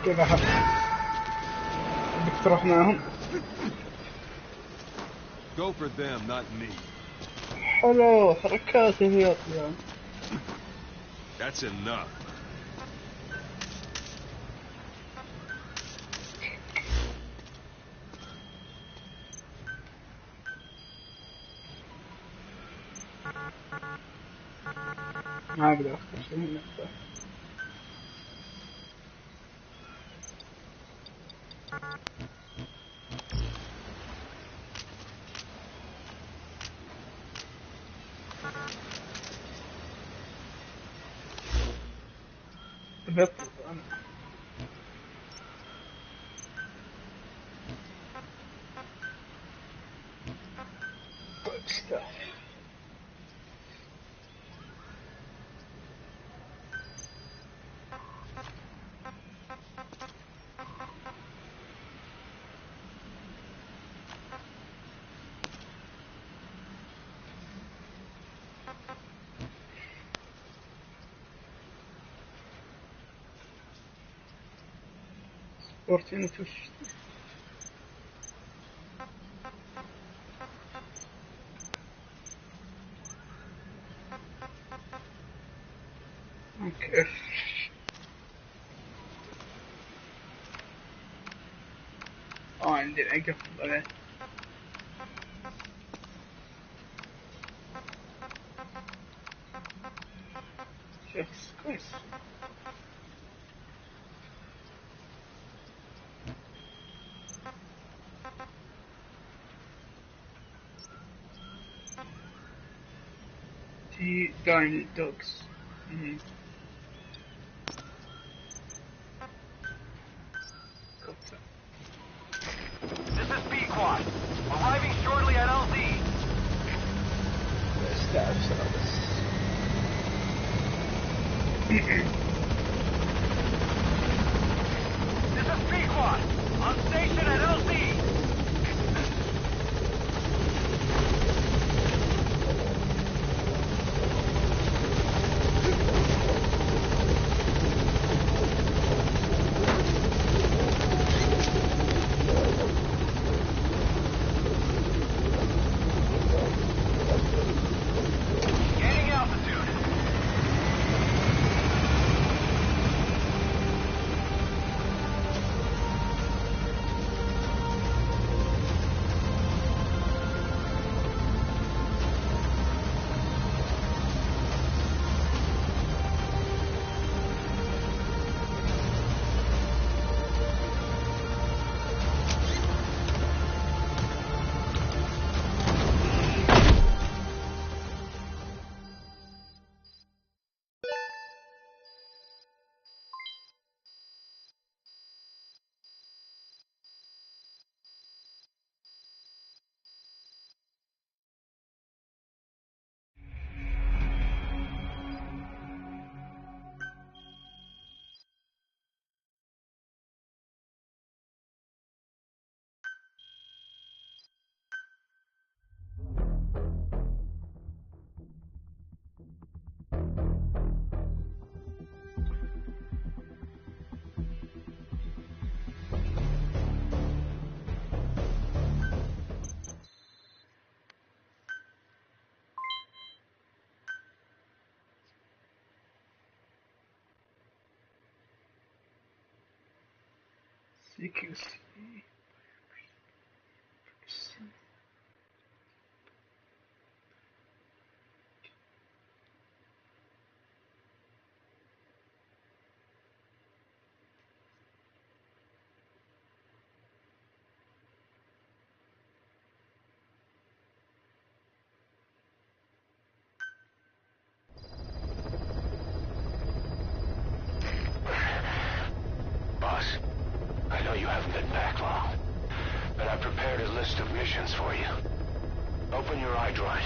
كذا بدك تروح معهم. Go for them, not me. حلو حركات هي. That's enough. ما أقدر أختار شيء من نفسه. بطل أنا. Ortaya uçuş. Okay. عندي الأقف عليه. شخص كويس. Dying dogs. This is Pequod. Arriving shortly at LZ. Staff service. This is Pequod. On station at LZ. Gaining altitude. list of missions for you. Open your iDroid.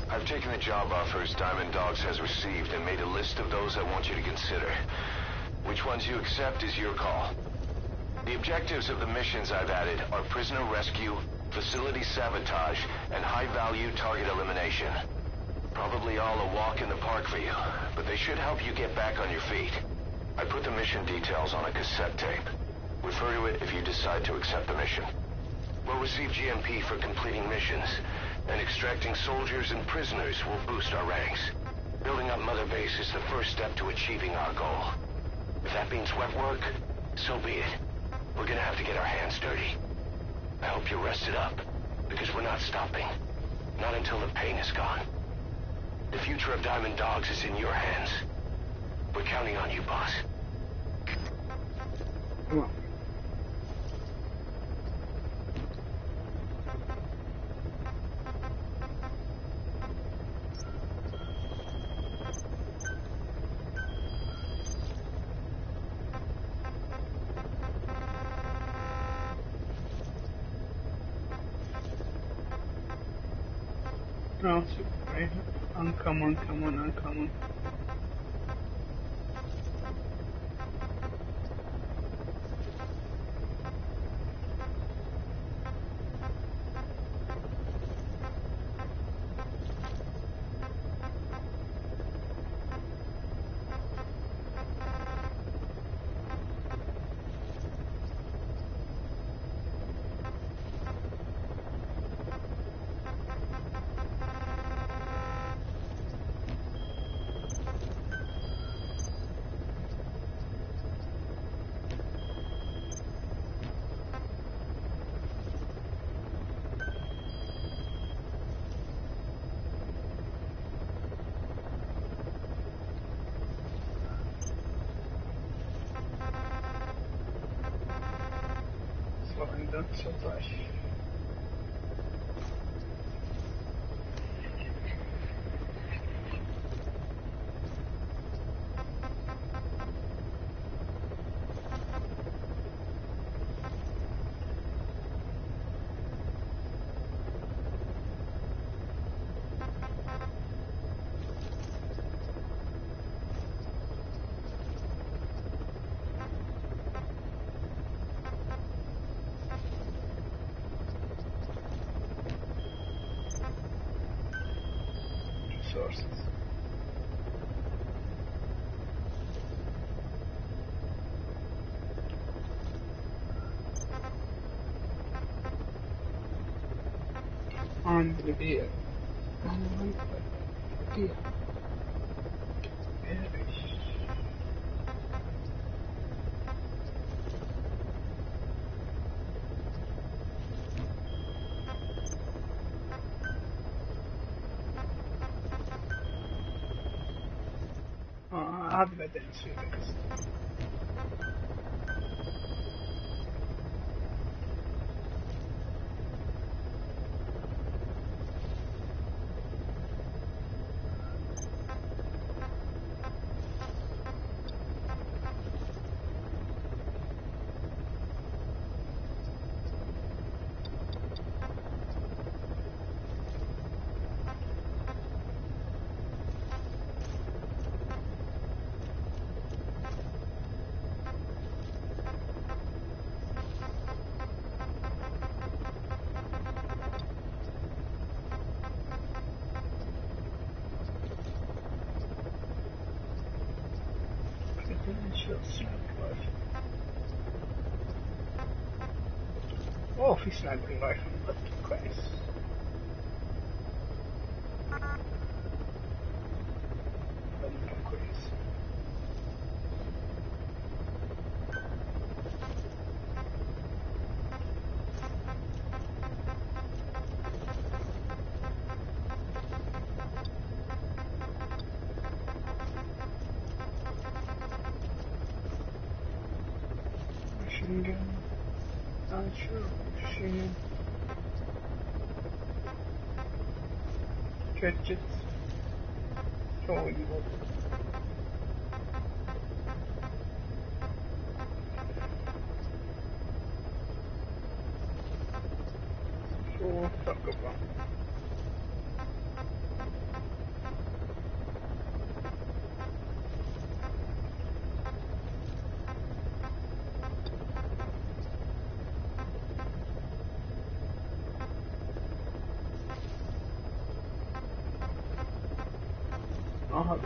I've taken the job offers Diamond Dogs has received and made a list of those I want you to consider. Which ones you accept is your call. The objectives of the missions I've added are prisoner rescue, facility sabotage, and high-value target elimination. Probably all a walk in the park for you, but they should help you get back on your feet. I put the mission details on a cassette tape. Refer to it if you decide to accept the mission. We'll receive GMP for completing missions, and extracting soldiers and prisoners will boost our ranks. Building up Mother Base is the first step to achieving our goal. If that means wet work, so be it. We're gonna have to get our hands dirty. I hope you're rested up, because we're not stopping. Not until the pain is gone. The future of Diamond Dogs is in your hands. We're counting on you, boss. تمام. No, super. Uncommon, uncommon. عندك 19. Sources. On the beer. هذا بعدين نسوي بس. اوه في سنايبر رايفل مقدم كويس. مقدم كويس. Sure. Gadgets. Throwing wood. وثقبة. هذا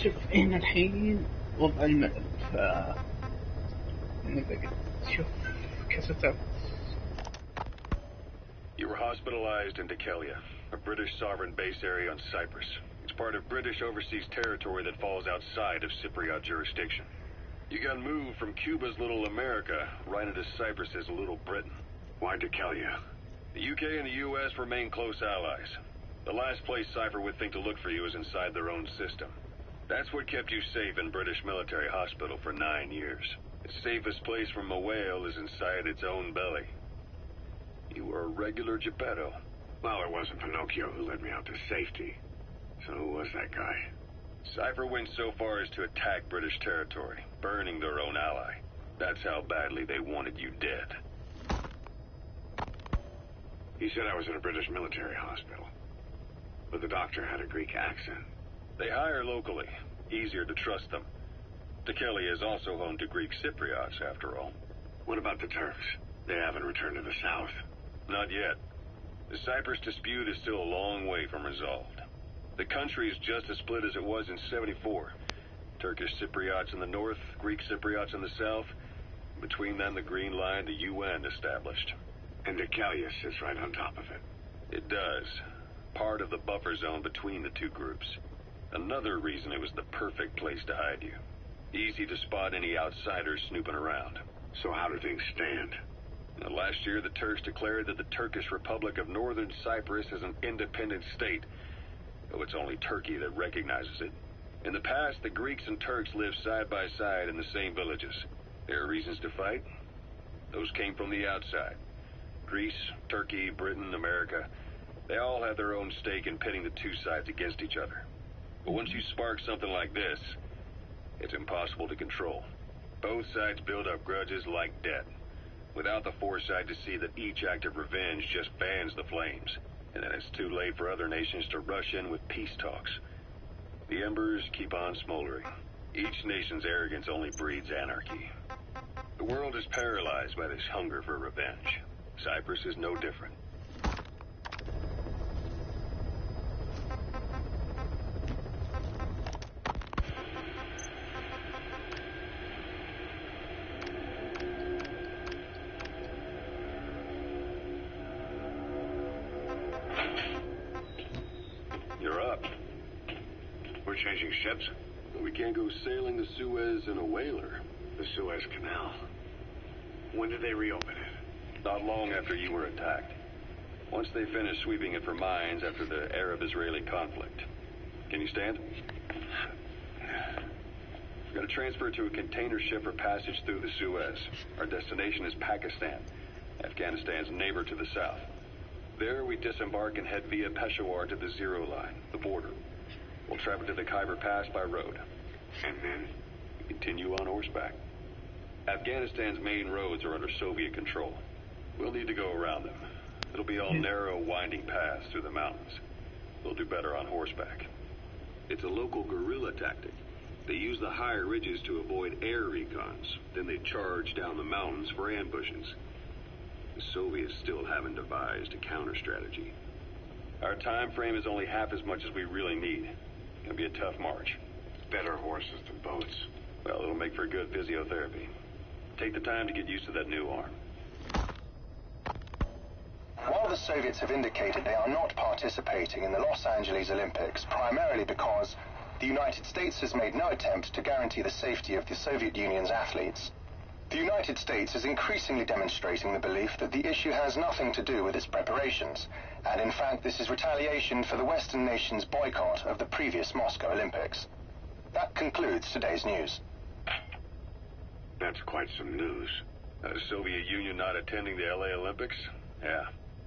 شوف هنا الحين وضع الملل شوف كتبت. You were hospitalized in Dekelia, a British sovereign base area on Cyprus. It's part of British overseas territory that falls outside of Cypriot jurisdiction. You got moved from Cuba's Little America right into Cyprus's Little Britain. Why Dekelia? The UK and the US remain close allies. The last place Cypher would think to look for you is inside their own system. That's what kept you safe in British military hospital for 9 years. The safest place from a whale is inside its own belly. You were a regular Geppetto. Well, it wasn't Pinocchio who led me out to safety. So who was that guy? Cypher went so far as to attack British territory, burning their own ally. That's how badly they wanted you dead. He said I was in a British military hospital. But the doctor had a Greek accent. They hire locally. Easier to trust them. Dekelia is also home to Greek Cypriots, after all. What about the Turks? They haven't returned to the south. Not yet. The Cyprus dispute is still a long way from resolved. The country is just as split as it was in '74. Turkish Cypriots in the north, Greek Cypriots in the south. Between them, the Green Line, the UN established. And Dekelia sits right on top of it. It does. Part of the buffer zone between the two groups. Another reason it was the perfect place to hide you. Easy to spot any outsiders snooping around. So how do things stand? Now, last year, the Turks declared that the Turkish Republic of Northern Cyprus is an independent state, though it's only Turkey that recognizes it. In the past, the Greeks and Turks lived side by side in the same villages. There are reasons to fight. Those came from the outside. Greece, Turkey, Britain, America, they all have their own stake in pitting the two sides against each other. But once you spark something like this, it's impossible to control. Both sides build up grudges like debt, without the foresight to see that each act of revenge just fans the flames, and then it's too late for other nations to rush in with peace talks. The embers keep on smoldering. Each nation's arrogance only breeds anarchy. The world is paralyzed by this hunger for revenge. Cyprus is no different. You're up. We're changing ships? We can't go sailing the Suez in a whaler. The Suez Canal. When did they reopen it? Not long after you were attacked. Once they finished sweeping it for mines after the Arab-Israeli conflict. Can you stand? We're going to transfer to a container ship for passage through the Suez. Our destination is Pakistan, Afghanistan's neighbor to the south. There, we disembark and head via Peshawar to the Zero Line, the border. We'll travel to the Khyber Pass by road. And then? We continue on horseback. Afghanistan's main roads are under Soviet control. We'll need to go around them. It'll be all narrow, winding paths through the mountains. We'll do better on horseback. It's a local guerrilla tactic. They use the higher ridges to avoid air recons. Then they charge down the mountains for ambushes. The Soviets still haven't devised a counter-strategy. Our time frame is only half as much as we really need. It'll be a tough march. Better horses than boats. Well, it'll make for good physiotherapy. Take the time to get used to that new arm. While the Soviets have indicated they are not participating in the Los Angeles Olympics, primarily because the United States has made no attempt to guarantee the safety of the Soviet Union's athletes, The United States is increasingly demonstrating the belief that the issue has nothing to do with its preparations, and in fact this is retaliation for the Western nations' boycott of the previous Moscow Olympics. That concludes today's news. That's quite some news. Soviet Union not attending the LA Olympics? Yeah.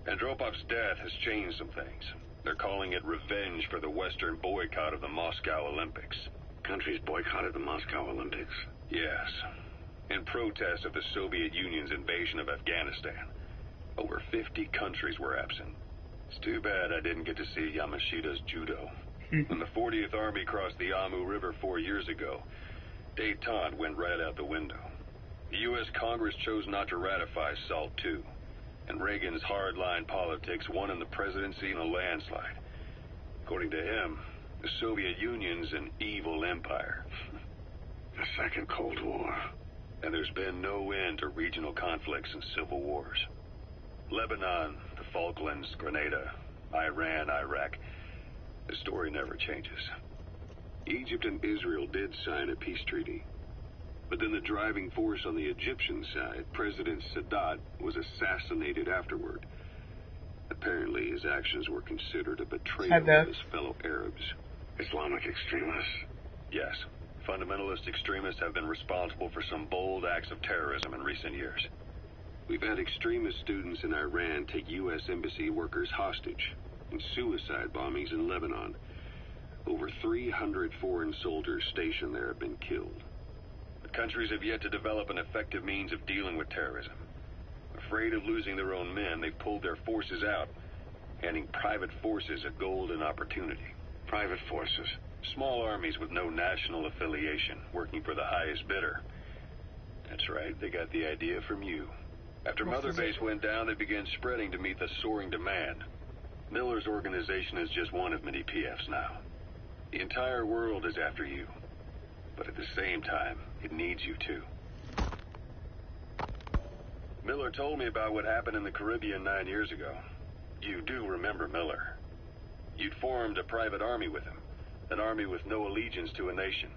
Andropov's death has changed some things. They're calling it revenge for the Western boycott of the Moscow Olympics. Countries boycotted the Moscow Olympics? Yes. In protest of the Soviet Union's invasion of Afghanistan. Over 50 countries were absent. It's too bad I didn't get to see Yamashita's judo. When the 40th Army crossed the Amu River 4 years ago, détente went right out the window. The U.S. Congress chose not to ratify SALT II, and Reagan's hardline politics won him the presidency in a landslide. According to him, the Soviet Union's an evil empire. The Second Cold War. And there's been no end to regional conflicts and civil wars. Lebanon, the Falklands, Grenada, Iran, Iraq. The story never changes. Egypt and Israel did sign a peace treaty. But then the driving force on the Egyptian side, President Sadat, was assassinated afterward. Apparently his actions were considered a betrayal of his fellow Arabs. Islamic extremists? Yes. Fundamentalist extremists have been responsible for some bold acts of terrorism in recent years. We've had extremist students in Iran take U.S. embassy workers hostage, and suicide bombings in Lebanon. Over 300 foreign soldiers stationed there have been killed. The countries have yet to develop an effective means of dealing with terrorism. Afraid of losing their own men, they've pulled their forces out, handing private forces a golden opportunity. Private forces? Small armies with no national affiliation, working for the highest bidder. That's right, they got the idea from you. After Mother Base went down, they began spreading to meet the soaring demand. Miller's organization is just one of many PFs now. The entire world is after you. But at the same time, it needs you too. Miller told me about what happened in the Caribbean 9 years ago. You do remember Miller. You'd formed a private army with him. An army with no allegiance to a nation.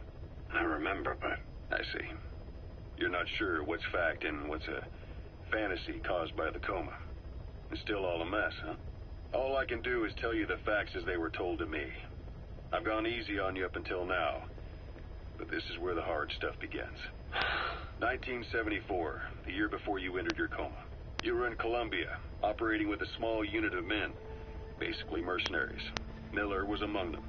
I remember, but... I see. You're not sure what's fact and what's a fantasy caused by the coma. It's still all a mess, huh? All I can do is tell you the facts as they were told to me. I've gone easy on you up until now. But this is where the hard stuff begins. 1974, the year before you entered your coma. You were in Colombia, operating with a small unit of men. Basically mercenaries. Miller was among them.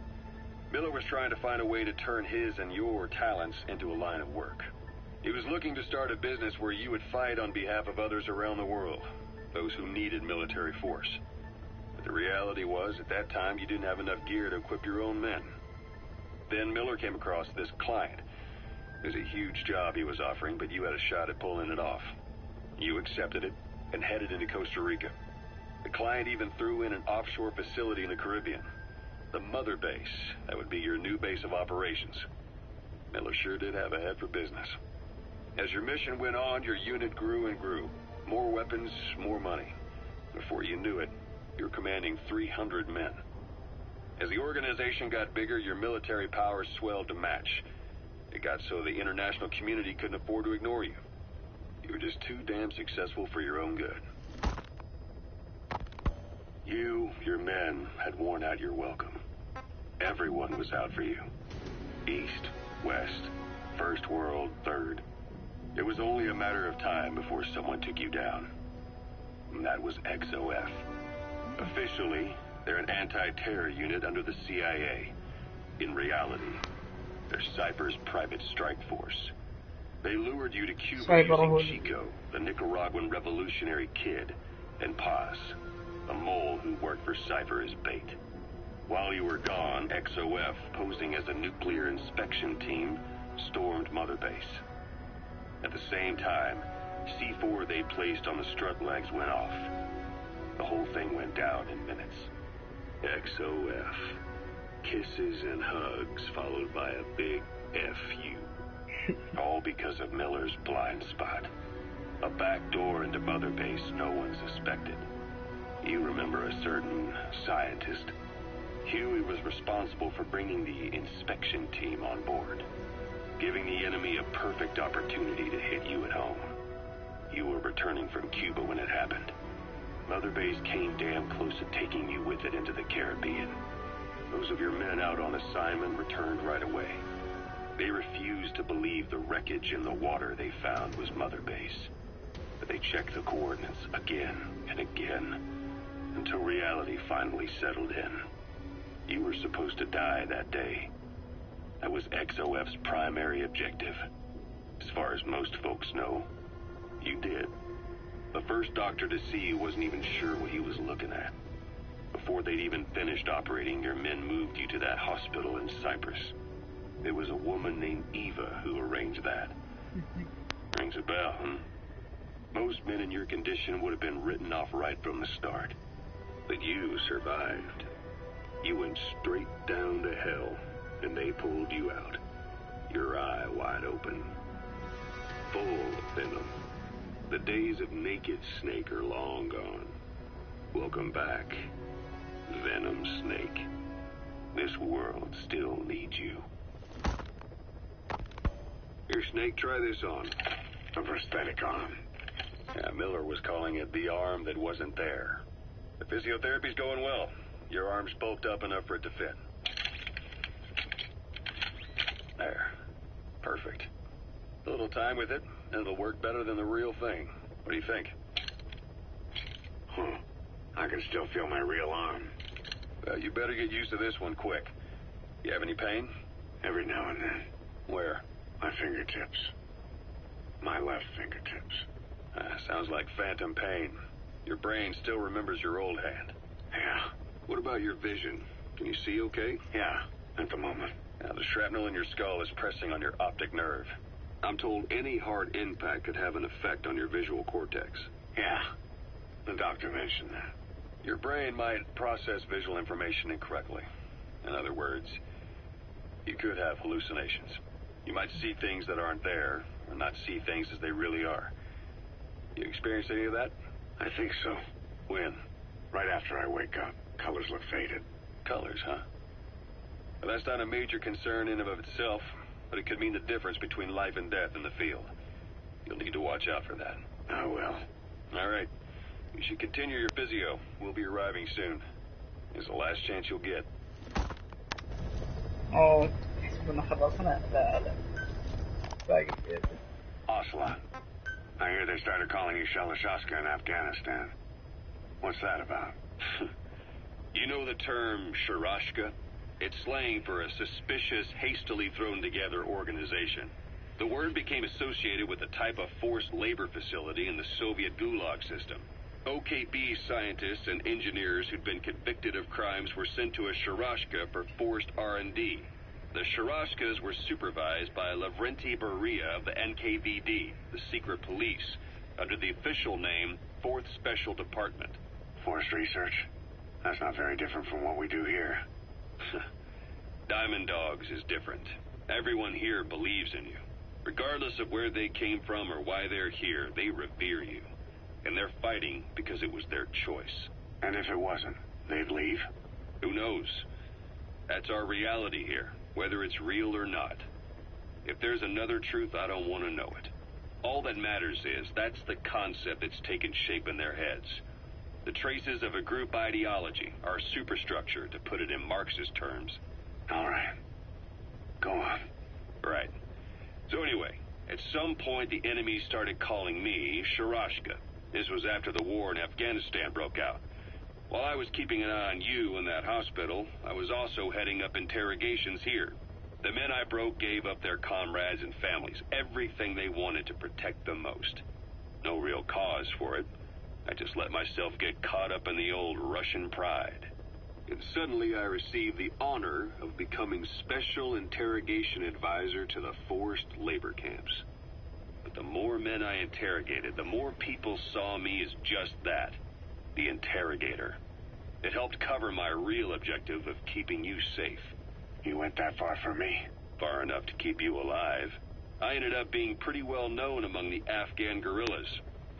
Miller was trying to find a way to turn his and your talents into a line of work. He was looking to start a business where you would fight on behalf of others around the world, those who needed military force. But the reality was, at that time, you didn't have enough gear to equip your own men. Then Miller came across this client. It was a huge job he was offering, but you had a shot at pulling it off. You accepted it and headed into Costa Rica. The client even threw in an offshore facility in the Caribbean. The Mother Base, that would be your new base of operations. Miller sure did have a head for business. As your mission went on, your unit grew and grew. More weapons, more money. Before you knew it, you were commanding 300 men. As the organization got bigger, your military powers swelled to match. It got so the international community couldn't afford to ignore you. You were just too damn successful for your own good. You, your men, had worn out your welcome. Everyone was out for you. East, West, First World, Third. It was only a matter of time before someone took you down. And that was XOF. Officially, they're an anti-terror unit under the CIA. In reality, they're Cypher's private strike force. They lured you to Cuba using Chico, the Nicaraguan revolutionary kid, and Paz, a mole who worked for Cypher as bait. While you were gone, XOF, posing as a nuclear inspection team, stormed Mother Base. At the same time, C4 they placed on the strut legs went off. The whole thing went down in minutes. XOF. Kisses and hugs followed by a big F.U. All because of Miller's blind spot. A back door into Mother Base no one suspected. You remember a certain scientist? Huey was responsible for bringing the inspection team on board. giving the enemy a perfect opportunity to hit you at home. You were returning from Cuba when it happened. Mother Base came damn close to taking you with it into the Caribbean. Those of your men out on assignment returned right away. They refused to believe the wreckage in the water they found was Mother Base. But they checked the coordinates again and again, until reality finally settled in. You were supposed to die that day. That was XOF's primary objective. As far as most folks know, you did. The first doctor to see you wasn't even sure what he was looking at. Before they'd even finished operating, your men moved you to that hospital in Cyprus. It was a woman named Eva who arranged that. Rings a bell, huh? Most men in your condition would have been written off right from the start. But you survived. You went straight down to hell, and they pulled you out. Your eye wide open. Full of venom. The days of naked Snake are long gone. Welcome back, Venom Snake. This world still needs you. Here, Snake, try this on. A prosthetic arm. Yeah, Miller was calling it the arm that wasn't there. The physiotherapy's going well. Your arm's bulked up enough for it to fit. There. Perfect. A little time with it, and it'll work better than the real thing. What do you think? I can still feel my real arm. Well, you better get used to this one quick. You have any pain? Every now and then. Where? My fingertips. My left fingertips. Sounds like phantom pain. Your brain still remembers your old hand. Yeah. What about your vision? Can you see okay? Yeah, at the moment. Now, the shrapnel in your skull is pressing on your optic nerve. I'm told any hard impact could have an effect on your visual cortex. Yeah, the doctor mentioned that. Your brain might process visual information incorrectly. In other words, you could have hallucinations. You might see things that aren't there, or not see things as they really are. You experience any of that? I think so. When? Right after I wake up. Colors look faded. Colors, huh? Well, that's not a major concern in and of itself, but it could mean the difference between life and death in the field. You'll need to watch out for that. I will. All right. You should continue your physio. We'll be arriving soon. It's the last chance you'll get. Oh, كنا خلصنا. لا باقي كده. Ocelot. I hear they started calling you Shalashaska in Afghanistan. What's that about? You know the term Sharashka? It's slang for a suspicious, hastily thrown together organization. The word became associated with a type of forced labor facility in the Soviet Gulag system. OKB scientists and engineers who'd been convicted of crimes were sent to a Sharashka for forced R&D. The Sharashkas were supervised by Lavrenti Beria of the NKVD, the secret police, under the official name 4th Special Department. Forced research? That's not very different from what we do here. Diamond Dogs is different. Everyone here believes in you. Regardless of where they came from or why they're here, they revere you. And they're fighting because it was their choice. And if it wasn't, they'd leave? Who knows? That's our reality here, whether it's real or not. If there's another truth, I don't want to know it. All that matters is that's the concept that's taken shape in their heads. The traces of a group ideology, our superstructure, to put it in Marxist terms. All right. Go on. Right. So anyway, at some point the enemy started calling me Sharashka. This was after the war in Afghanistan broke out. While I was keeping an eye on you in that hospital, I was also heading up interrogations here. The men I broke gave up their comrades and families, everything they wanted to protect them most. No real cause for it. I just let myself get caught up in the old Russian pride. And suddenly I received the honor of becoming Special Interrogation Advisor to the forced labor camps. But the more men I interrogated, the more people saw me as just that, the interrogator. It helped cover my real objective of keeping you safe. You went that far for me? Far enough to keep you alive. I ended up being pretty well known among the Afghan guerrillas.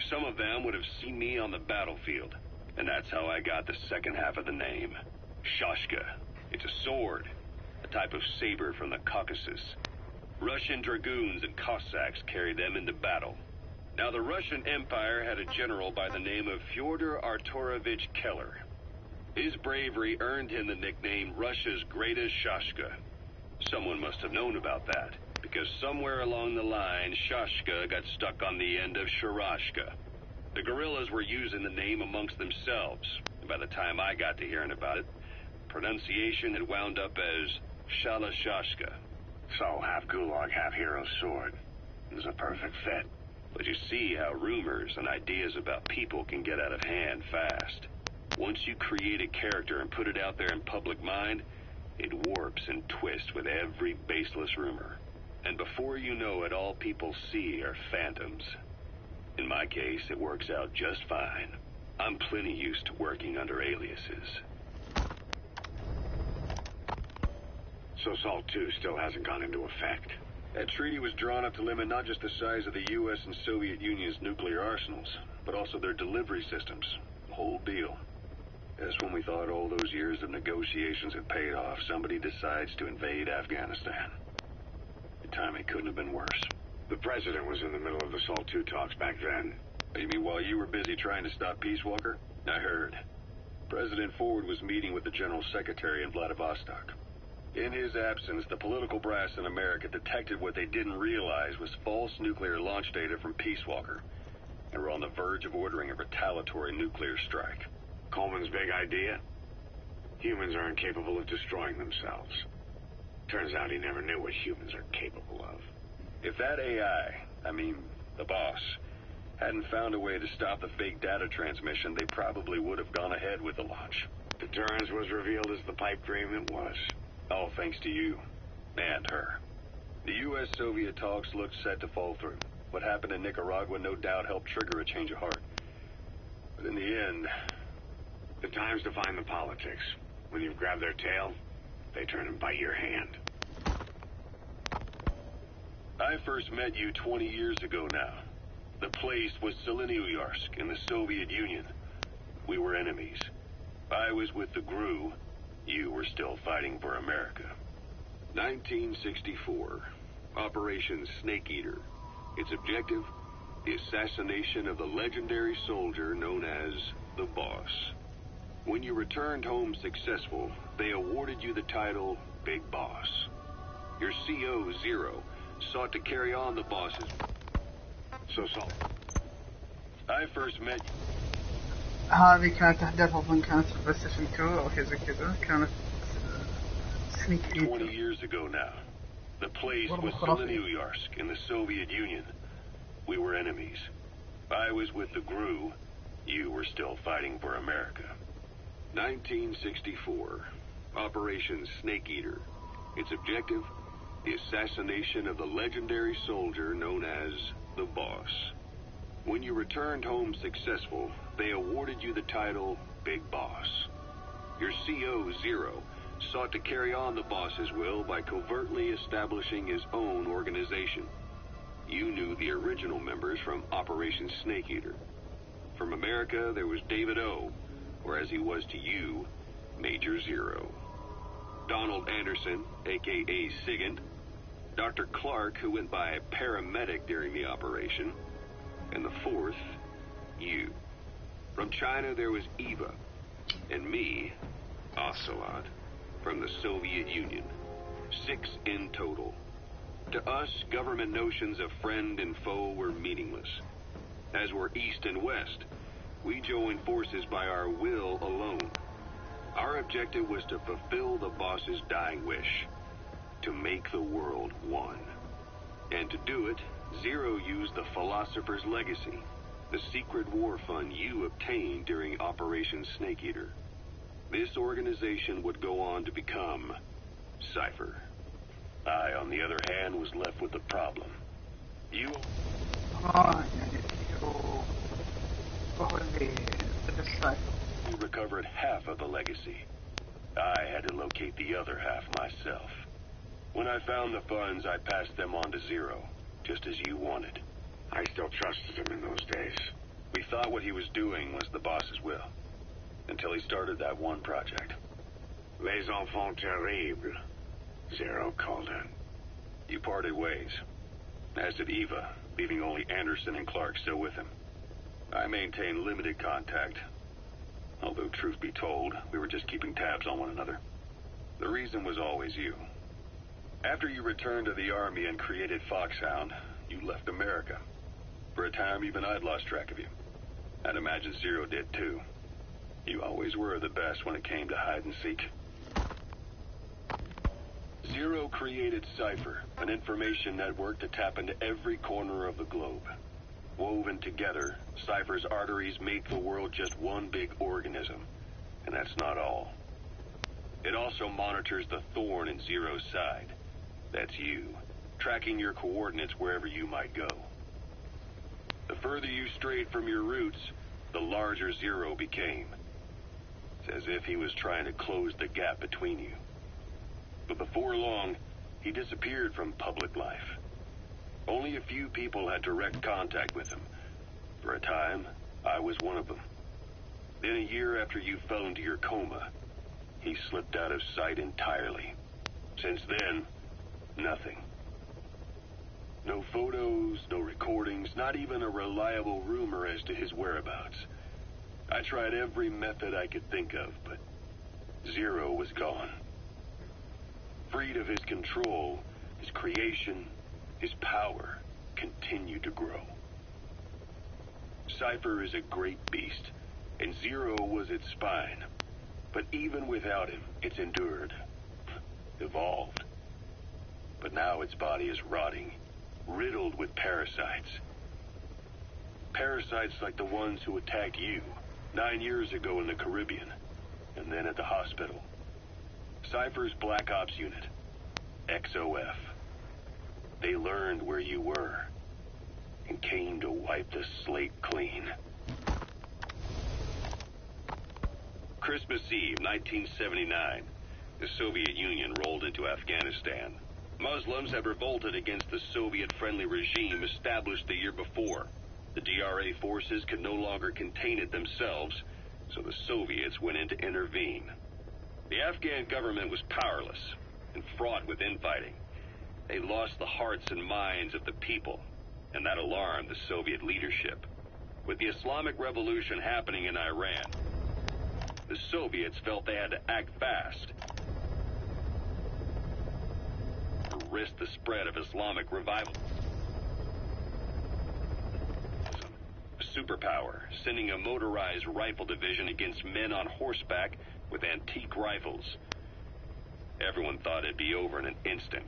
Some of them would have seen me on the battlefield, and that's how I got the second half of the name. Shashka. It's a sword, a type of saber from the Caucasus. Russian dragoons and Cossacks carried them into battle. Now, the Russian Empire had a general by the name of Fyodor Arturovich Keller. His bravery earned him the nickname Russia's Greatest Shashka. Someone must have known about that, because somewhere along the line, Shashka got stuck on the end of Sharashka. The guerrillas were using the name amongst themselves, and by the time I got to hearing about it, pronunciation had wound up as Shalashashka. So, half gulag, half hero sword. It was a perfect fit. But you see how rumors and ideas about people can get out of hand fast. Once you create a character and put it out there in public mind, it warps and twists with every baseless rumor. And before you know it, all people see are phantoms. In my case, it works out just fine. I'm plenty used to working under aliases. So SALT II still hasn't gone into effect. That treaty was drawn up to limit not just the size of the U.S. and Soviet Union's nuclear arsenals, but also their delivery systems. The whole deal. Just when we thought all those years of negotiations had paid off, somebody decides to invade Afghanistan. The timing couldn't have been worse. The president was in the middle of the SALT II talks back then. You mean while you were busy trying to stop Peace Walker? I heard. President Ford was meeting with the General Secretary in Vladivostok. In his absence, the political brass in America detected what they didn't realize was false nuclear launch data from Peace Walker, and were on the verge of ordering a retaliatory nuclear strike. Coleman's big idea? Humans are incapable of destroying themselves. Turns out he never knew what humans are capable of. If that AI, the boss, hadn't found a way to stop the fake data transmission, they probably would have gone ahead with the launch. Deterrence was revealed as the pipe dream it was. All thanks to you. And her. The U.S.-Soviet talks looked set to fall through. What happened in Nicaragua no doubt helped trigger a change of heart. But in the end... The times define the politics. When you've grabbed their tail, they turn and bite your hand. I first met you 20 years ago now. The place was Selenouyarsk in the Soviet Union. We were enemies. I was with the GRU. You were still fighting for America. 1964. Operation Snake Eater. Its objective? The assassination of the legendary soldier known as the Boss. When you returned home successful, they awarded you the title Big Boss. Your CO, Zero, sought to carry on the boss's... So SALT. I first met... هذه كانت أحداث أظن كانت في البلايستيشن 2 أو شيء زي كذا كانت سنيك 20 years ago now. The place was Selenouyarsk in the Soviet Union. We were enemies. I was with the GRU. You were still fighting for America. 1964. Operation Snake Eater. Its objective? The assassination of the legendary soldier known as the Boss. When you returned home successful, they awarded you the title Big Boss. Your CO, Zero, sought to carry on the boss's will by covertly establishing his own organization. You knew the original members from Operation Snake Eater. From America, there was David O., or as he was to you, Major Zero. Donald Anderson, a.k.a. Sigint. Dr. Clark, who went by paramedic during the operation. And the fourth, you. From China, there was Eva. And me, Ocelot, from the Soviet Union. 6 in total. To us, government notions of friend and foe were meaningless. As were East and West, we joined forces by our will alone. Our objective was to fulfill the boss's dying wish, to make the world one. And to do it, Zero used the Philosopher's Legacy, the secret war fund you obtained during Operation Snake Eater. This organization would go on to become Cypher. I, on the other hand, was left with the problem. You recovered half of the legacy. I had to locate the other half myself. When I found the funds, I passed them on to Zero, just as you wanted. I still trusted him in those days. We thought what he was doing was the boss's will, until he started that one project. Les enfants terribles, Zero called it. You parted ways, as did Eva, leaving only Anderson and Clark still with him. I maintained limited contact, although truth be told, we were just keeping tabs on one another. The reason was always you. After you returned to the Army and created Foxhound, you left America. For a time, even I'd lost track of you. I'd imagine Zero did too. You always were the best when it came to hide and seek. Zero created Cypher, an information network to tap into every corner of the globe. Woven together, Cypher's arteries make the world just one big organism. And that's not all. It also monitors the thorn in Zero's side. That's you, tracking your coordinates wherever you might go. The further you strayed from your roots, the larger Zero became. It's as if he was trying to close the gap between you. But before long, he disappeared from public life. Only a few people had direct contact with him. For a time, I was one of them. Then a year after you fell into your coma, he slipped out of sight entirely. Since then, nothing. No photos, no recordings, not even a reliable rumor as to his whereabouts. I tried every method I could think of, but Zero was gone. Freed of his control, his creation, his power continued to grow. Cypher is a great beast, and Zero was its spine. But even without him, it's endured, evolved. But now its body is rotting, riddled with parasites. Parasites like the ones who attacked you 9 years ago in the Caribbean, and then at the hospital. Cypher's Black Ops Unit, XOF. They learned where you were, and came to wipe the slate clean. Christmas Eve, 1979, the Soviet Union rolled into Afghanistan. Muslims had revolted against the Soviet-friendly regime established the year before. The DRA forces could no longer contain it themselves, so the Soviets went in to intervene. The Afghan government was powerless and fraught with infighting. They lost the hearts and minds of the people, and that alarmed the Soviet leadership. With the Islamic Revolution happening in Iran, the Soviets felt they had to act fast to risk the spread of Islamic revival. A superpower, sending a motorized rifle division against men on horseback with antique rifles. Everyone thought it'd be over in an instant,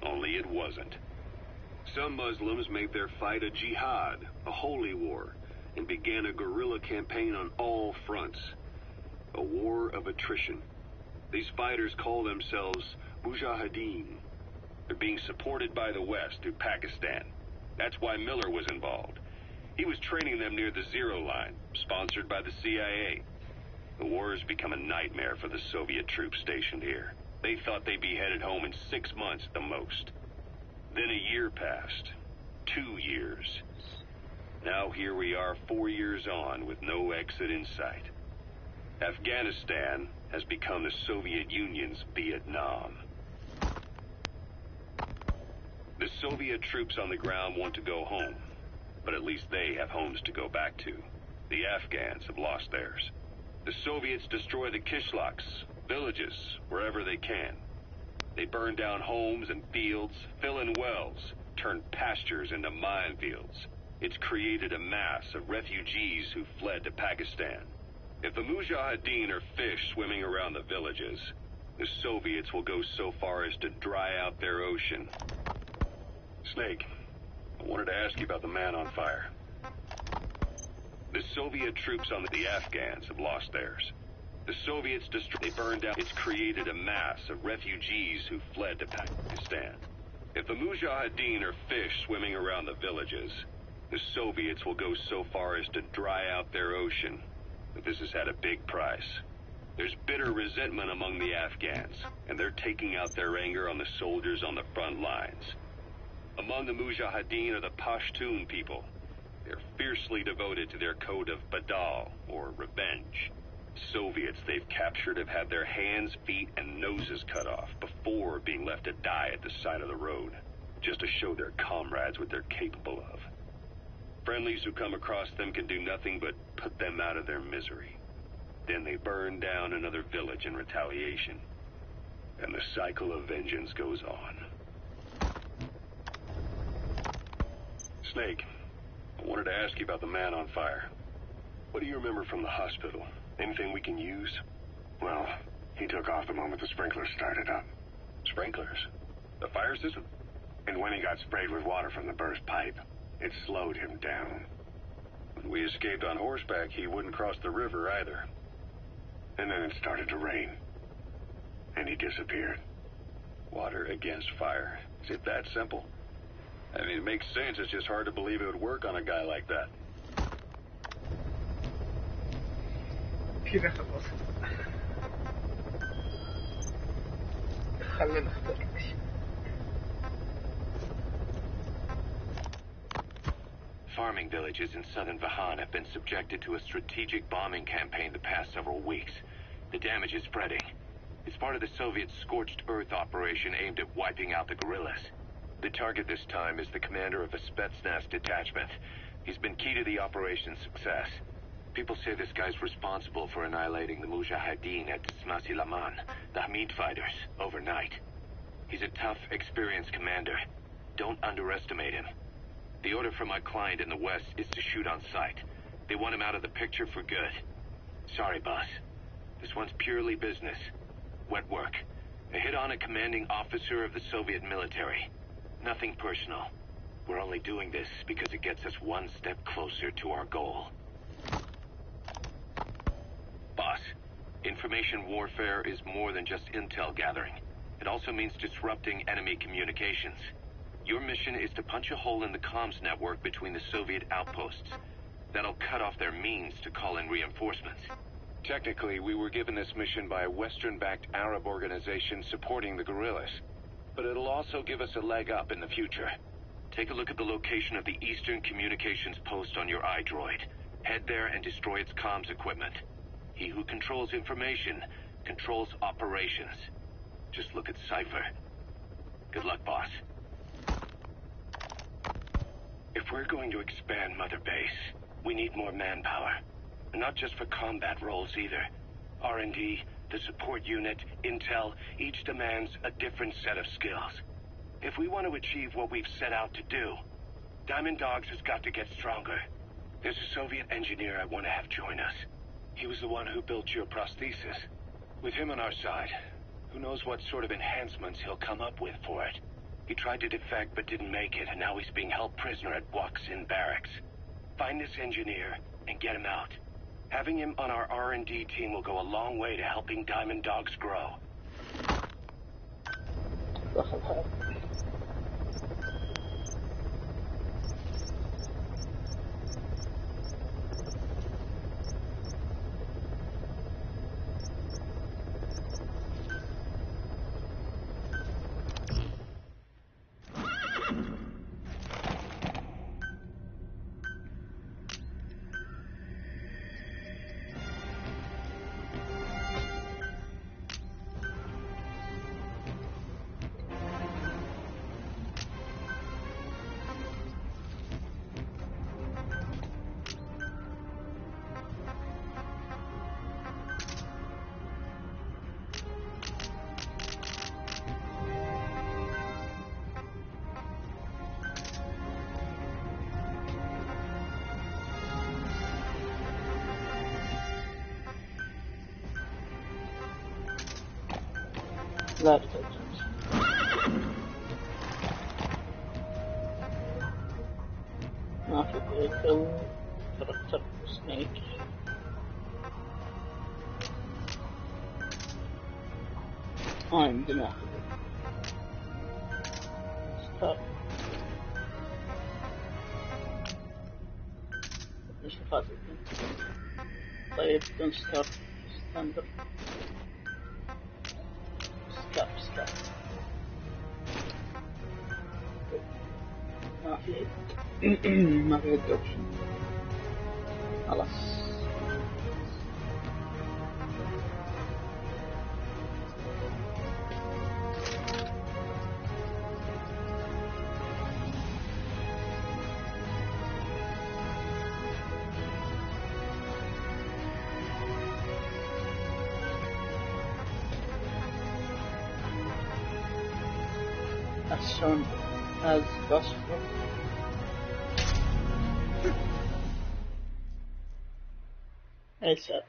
only it wasn't. Some Muslims made their fight a jihad, a holy war, and began a guerrilla campaign on all fronts. A war of attrition. These fighters call themselves Mujahideen. They're being supported by the West through Pakistan. That's why Miller was involved. He was training them near the Zero Line, sponsored by the CIA. The war has become a nightmare for the Soviet troops stationed here. They thought they'd be headed home in 6 months at the most. Then a year passed. 2 years. Now here we are 4 years on with no exit in sight. Afghanistan has become the Soviet Union's Vietnam. The Soviet troops on the ground want to go home, but at least they have homes to go back to. The Afghans have lost theirs. The Soviets destroy the kishlaks, villages, wherever they can. They burn down homes and fields, fill in wells, turn pastures into minefields. It's created a mass of refugees who fled to Pakistan. If the Mujahideen are fish swimming around the villages, the Soviets will go so far as to dry out their ocean. Snake, I wanted to ask you about the man on fire. The Soviet troops on the Afghans have lost theirs. The Soviets they burned down. It's created a mass of refugees who fled to Pakistan. If the Mujahideen are fish swimming around the villages, the Soviets will go so far as to dry out their ocean. But this has had a big price. There's bitter resentment among the Afghans, and they're taking out their anger on the soldiers on the front lines. Among the Mujahideen are the Pashtun people. They're fiercely devoted to their code of Badal, or revenge. Soviets they've captured have had their hands, feet, and noses cut off before being left to die at the side of the road, just to show their comrades what they're capable of. Friendlies who come across them can do nothing but put them out of their misery. Then they burn down another village in retaliation. And the cycle of vengeance goes on. Snake, I wanted to ask you about the man on fire. What do you remember from the hospital? Anything we can use? Well, he took off the moment the sprinklers started up. Sprinklers? The fire system? And when he got sprayed with water from the burst pipe, it slowed him down. When we escaped on horseback, he wouldn't cross the river either. And then it started to rain. And he disappeared. Water against fire. Is it that simple? I mean, it makes sense. It's just hard to believe it would work on a guy like that. كذا خلصت. خلينا نختار. Farming villages in southern Vahan have been subjected to a strategic bombing campaign the past several weeks. The damage is spreading. It's part of the Soviet scorched earth operation aimed at wiping out the guerrillas. The target this time is the commander of a Spetsnaz detachment. He's been key to the operation's success. People say this guy's responsible for annihilating the Mujahideen at Smasilaman, the Hamid fighters, overnight. He's a tough, experienced commander. Don't underestimate him. The order from my client in the west is to shoot on sight. They want him out of the picture for good. Sorry, boss. This one's purely business. Wet work. A hit on a commanding officer of the Soviet military. Nothing personal. We're only doing this because it gets us one step closer to our goal. Boss, information warfare is more than just intel gathering. It also means disrupting enemy communications. Your mission is to punch a hole in the comms network between the Soviet outposts. That'll cut off their means to call in reinforcements. Technically, we were given this mission by a Western-backed Arab organization supporting the guerrillas. But it'll also give us a leg up in the future. Take a look at the location of the Eastern Communications Post on your iDroid. Head there and destroy its comms equipment. He who controls information controls operations. Just look at Cypher. Good luck, boss. If we're going to expand Mother Base, we need more manpower. And not just for combat roles either. R&D, the support unit, intel, each demands a different set of skills. If we want to achieve what we've set out to do, Diamond Dogs has got to get stronger. There's a Soviet engineer I want to have join us. He was the one who built your prosthesis. With him on our side, who knows what sort of enhancements he'll come up with for it. He tried to defect but didn't make it, and now he's being held prisoner at Waksin Barracks. Find this engineer and get him out. Having him on our R&D team will go a long way to helping Diamond Dogs grow. لا تتجوز. ما في فيكل تركتر سنيك. عندنا ستار. مش فاضي. طيب دون ستار ستاندر. سكاب ما في الدوشن خلاص as soon as possible. ASAP.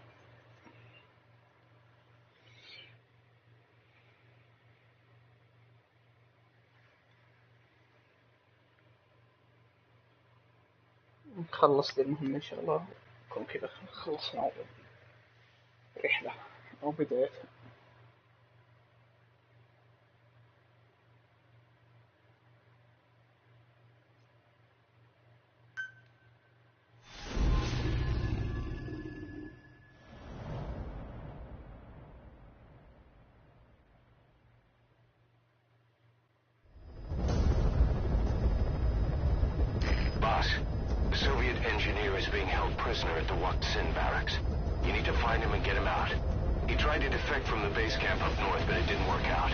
نخلص لي المهمة إن شاء الله، نكون كذا خلصنا رحلة أو بداية. Prisoner at the Waksin barracks. You need to find him and get him out. He tried to defect from the base camp up north, but it didn't work out.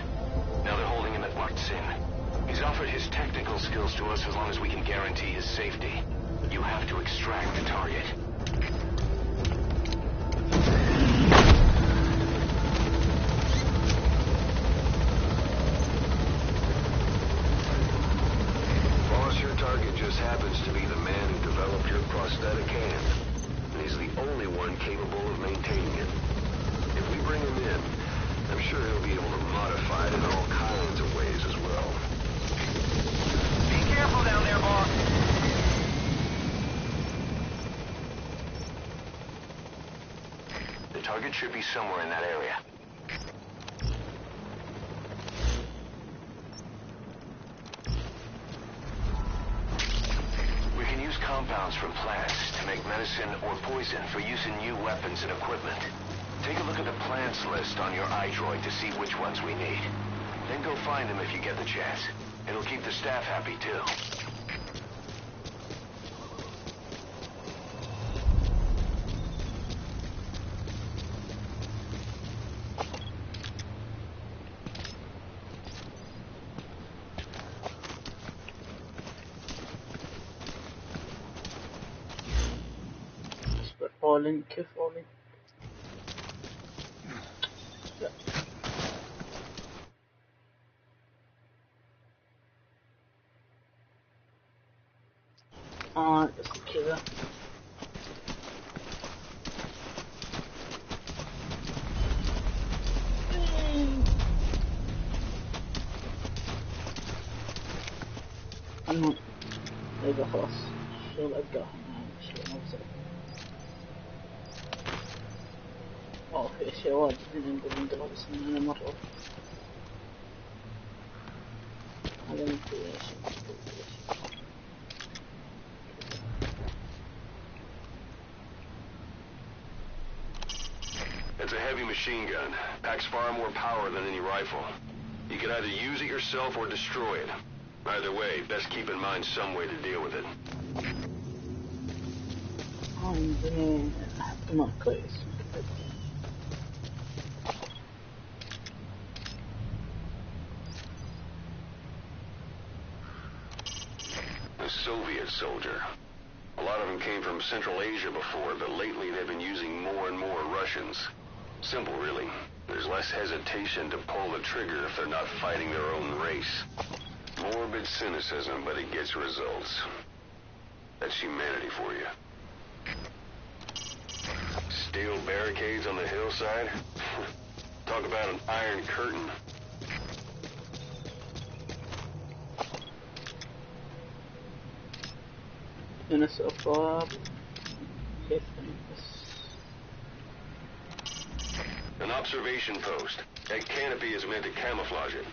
Now they're holding him at Waksin. He's offered his technical skills to us as long as we can guarantee his safety. You have to extract the target. Boss, your target just happens to be the man who developed your prosthetic hand. He's the only one capable of maintaining it. If we bring him in, I'm sure he'll be able to modify it in all kinds of ways as well. Be careful down there, boss. The target should be somewhere in that area. We can use compounds from plants to make medicine or poison for use in new weapons and equipment. Take a look at the plants list on your iDroid to see which ones we need. Then go find them if you get the chance. It'll keep the staff happy too. falling, keep falling. لا. بس كذا. المهم إذا خلاص شغل ألقاهم شغل مبزر. في أشياء واجد نقدر بس أنا مرة هذا ممكن It's a heavy machine gun. Packs far more power than any rifle. You can either use it yourself or destroy it. Either way, best keep in mind some way to deal with it. The Soviet soldier. A lot of them came from Central Asia before, but lately they've been using more and more Russians. Simple, really. There's less hesitation to pull the trigger if they're not fighting their own race. Morbid cynicism, but it gets results. That's humanity for you. Steel barricades on the hillside? Talk about an iron curtain. An observation post. That canopy is meant to camouflage it.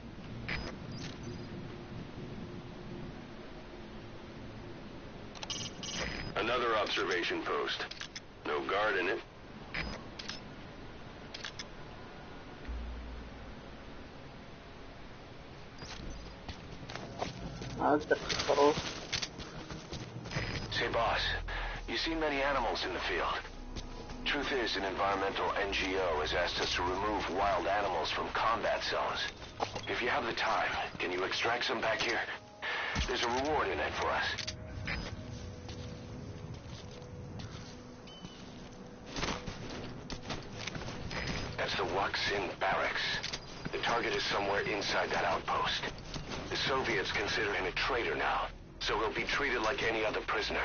Another observation post. No guard in it. Say, boss, you seen many animals in the field. Truth is, an environmental NGO has asked us to remove wild animals from combat zones. If you have the time, can you extract some back here? There's a reward in it for us. That's the Waksin barracks. The target is somewhere inside that outpost. The Soviets consider him a traitor now, so he'll be treated like any other prisoner.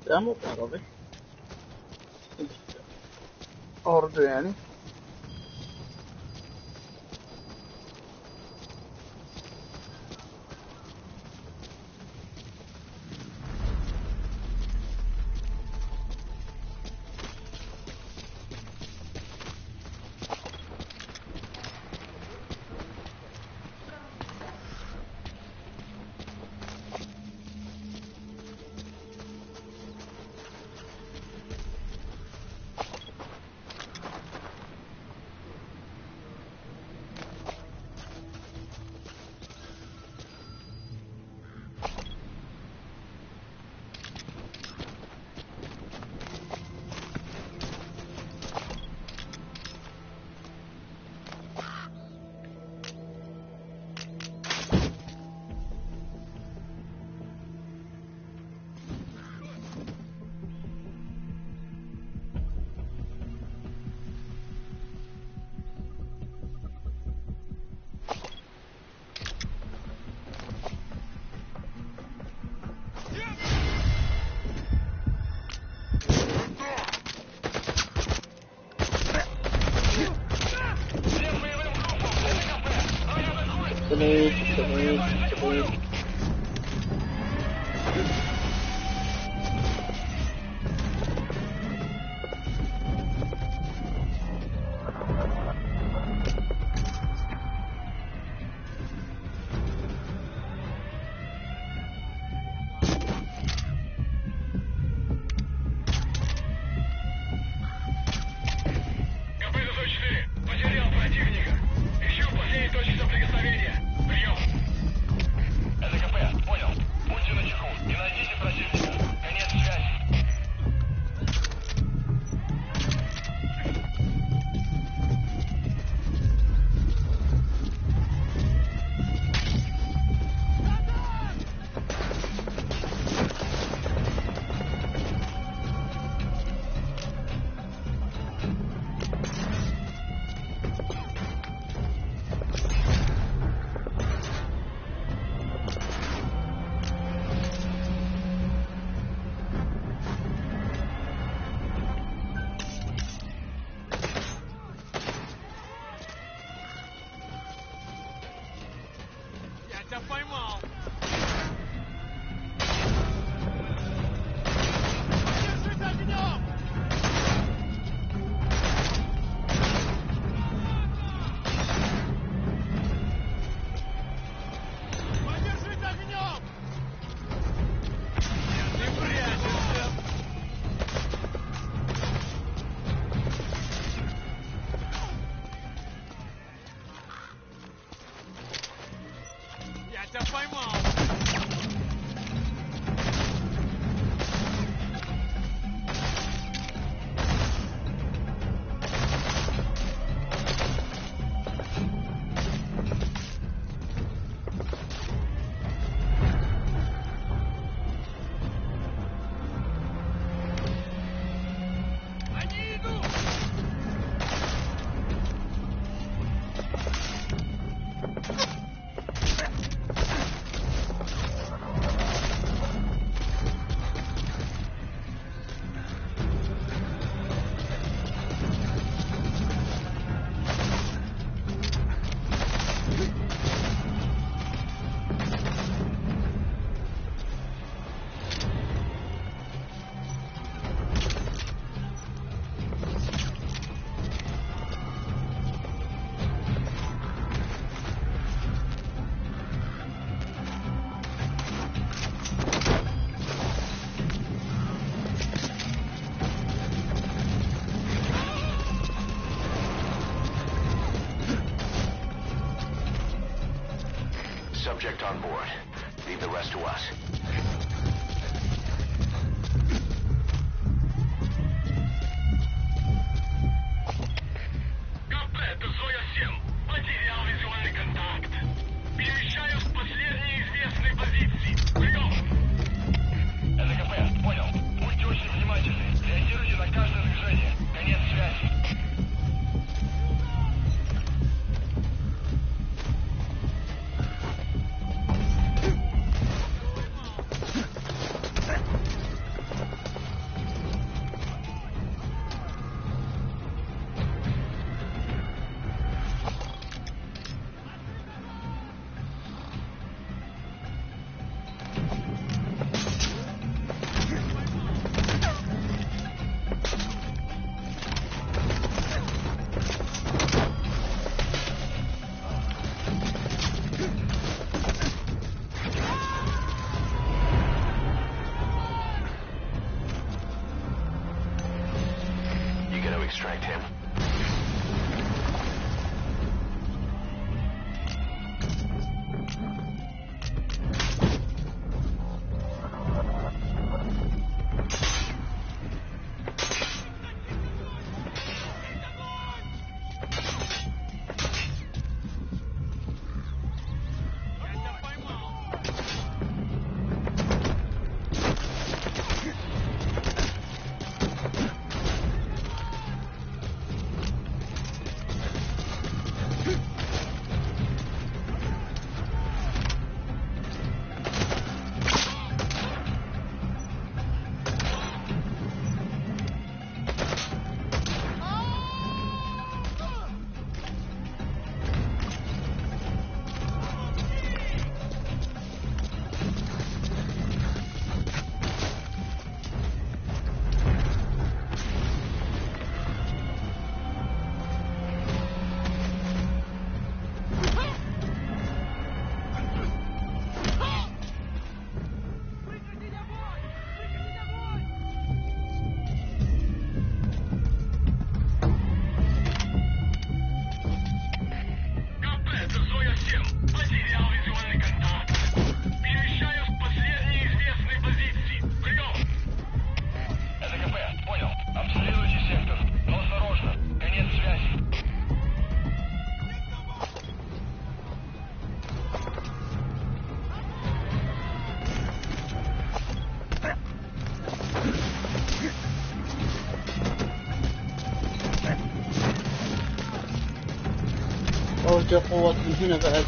لا مو بعربي أردو يعني. تمام. subject on board. Leave the rest to us. Это Зоя-7. Потерял визуальный контакт. Перемещаюсь к последней известной позиции. Прием! Это КП, понял. Будьте очень внимательны. Реагируйте на каждое движение. Конец связи. Extract him. أوجه قوة من هنا بعد.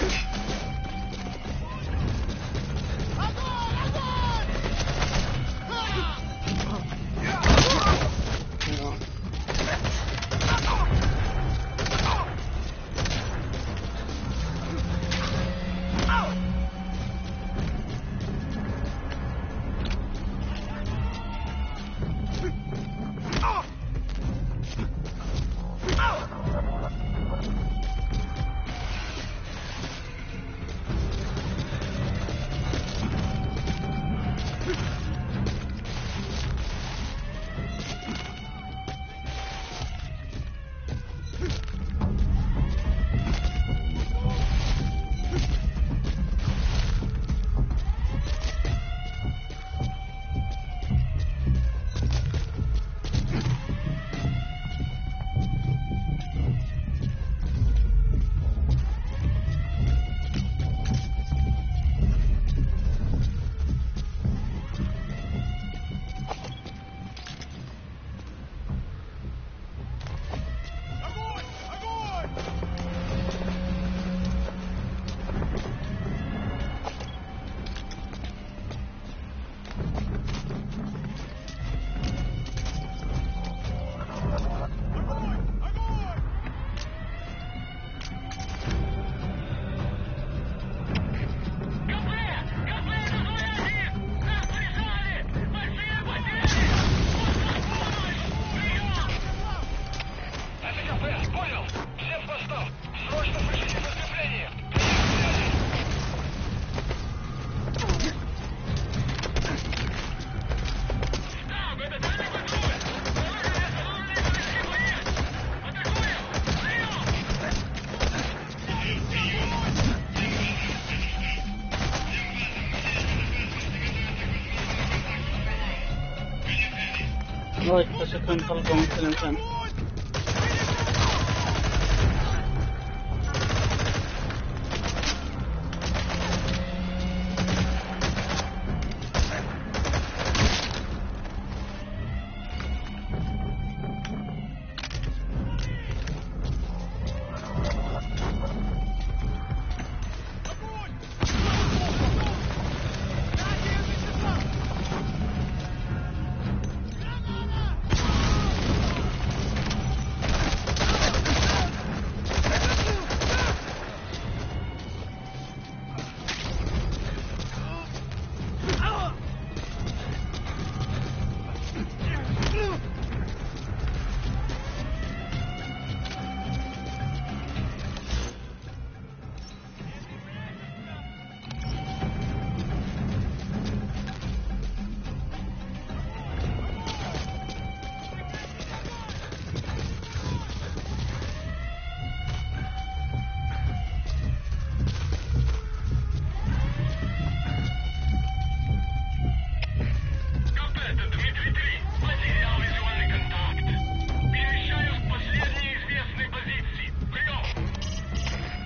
لايك فشكرا طلبه من كل مكان.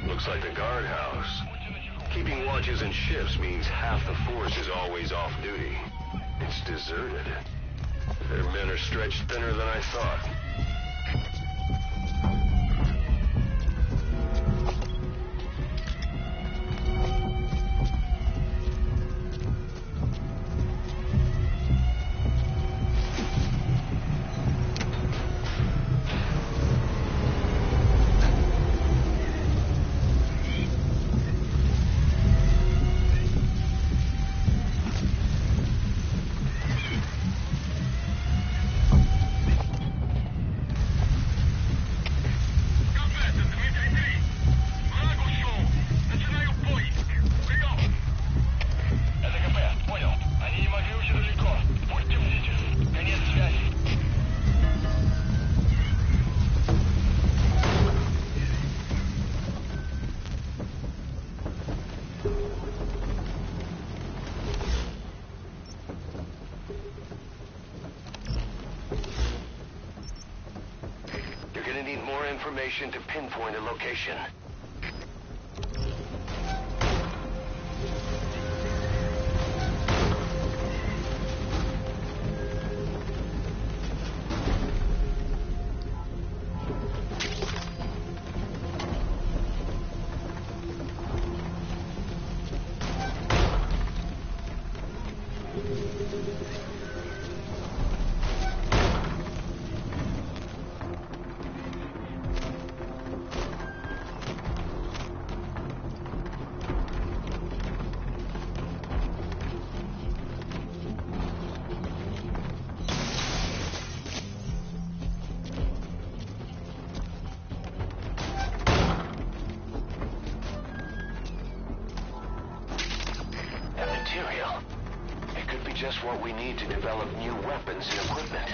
Looks like the guardhouse. Keeping watches and shifts means half the force is always off duty. It's deserted. Their men are stretched thinner than I thought. Information to pinpoint a location. Just what we need to develop new weapons and equipment.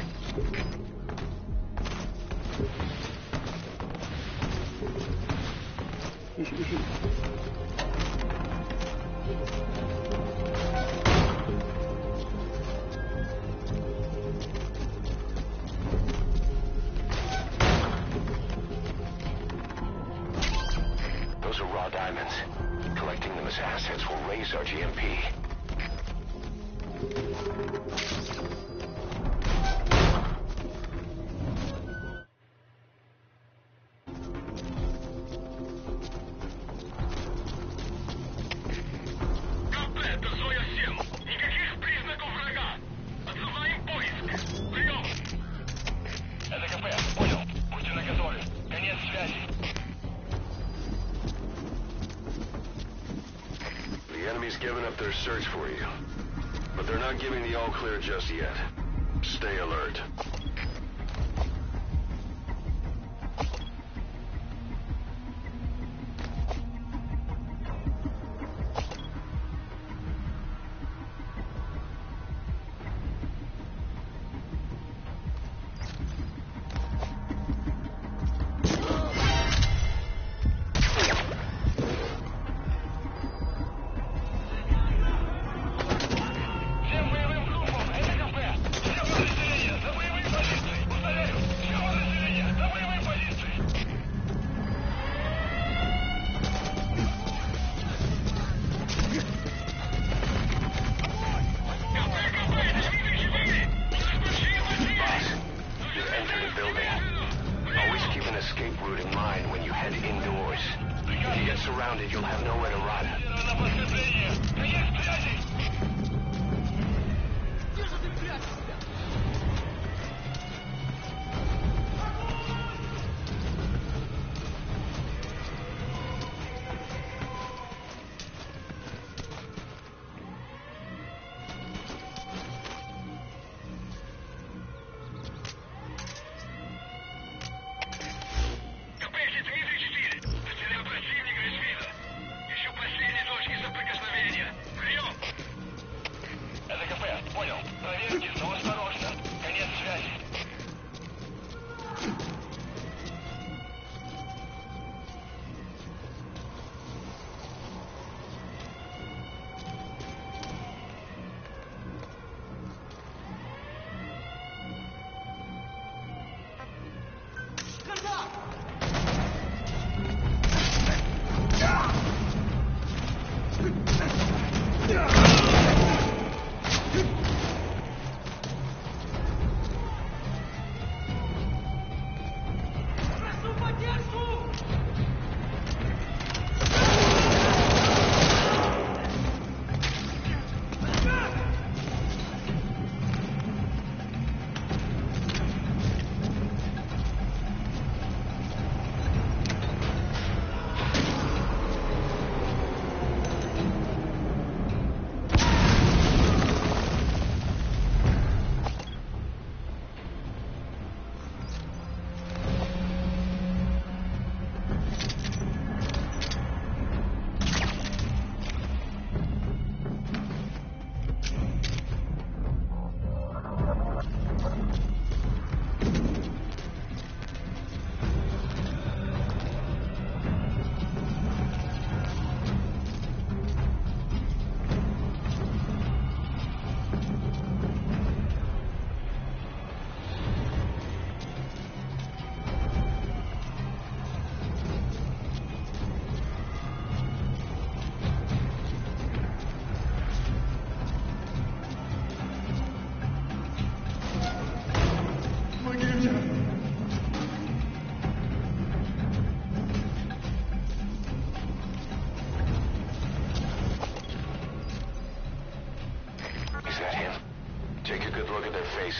Those are raw diamonds. Collecting them as assets will raise our GMP. Given up their search for you, but they're not giving the all clear just yet. Stay alert. Всем боевым группам, это кафе! Все подразделения, за боевыми indoors. If you get surrounded, you'll have nowhere to run.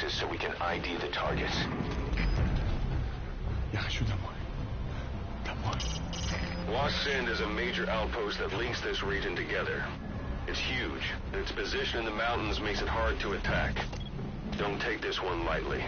So we can ID the targets. Wasend is a major outpost that links this region together. It's huge, and its position in the mountains makes it hard to attack. Don't take this one lightly.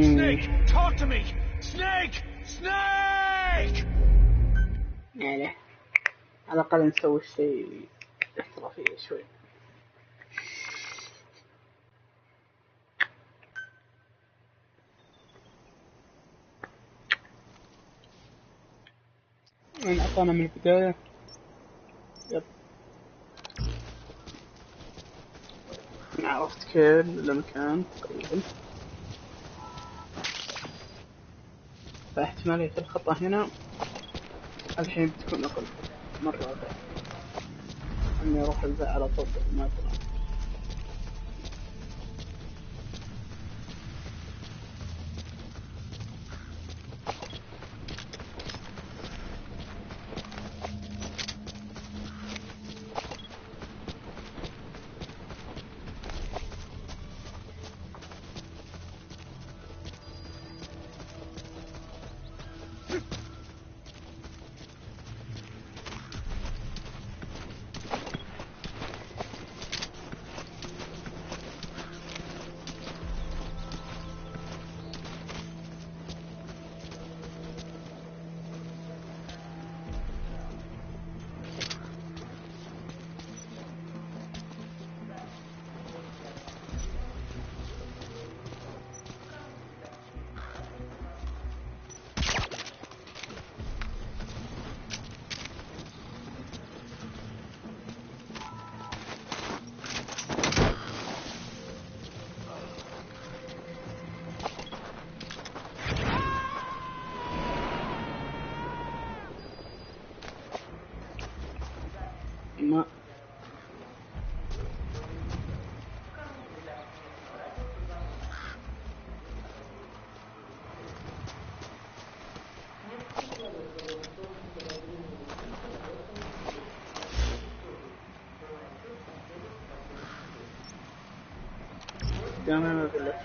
Snake, talk to me! Snake! Snake! يعني على الأقل نسوي شيء احترافي شوي. وين أعطانا من البداية؟ يب عرفت كل مكان تقريبا، فاحتمالية الخطأ هنا الحين بتكون أقل مرة أقل، إني أروح البيع على طول ما أدري. ما دائما أقول لك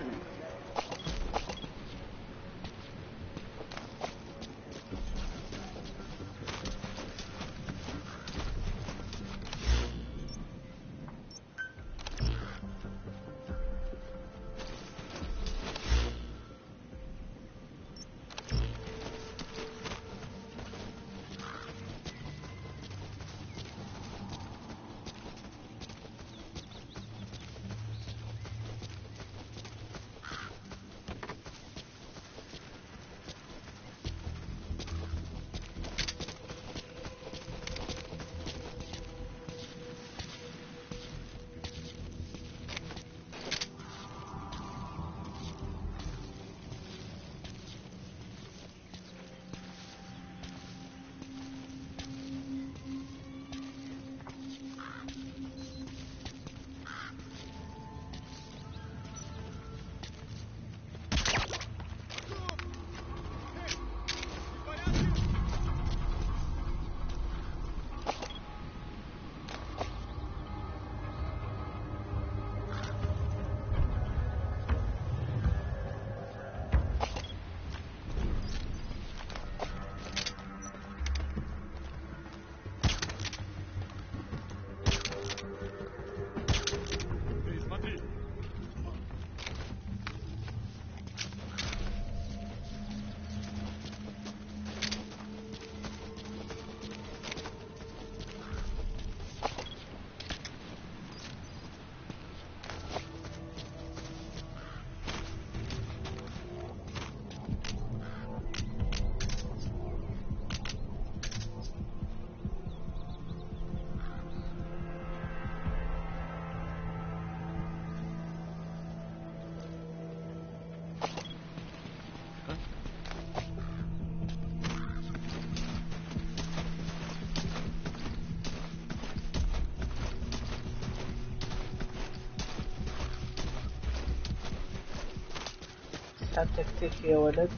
تكتيك يا ولد.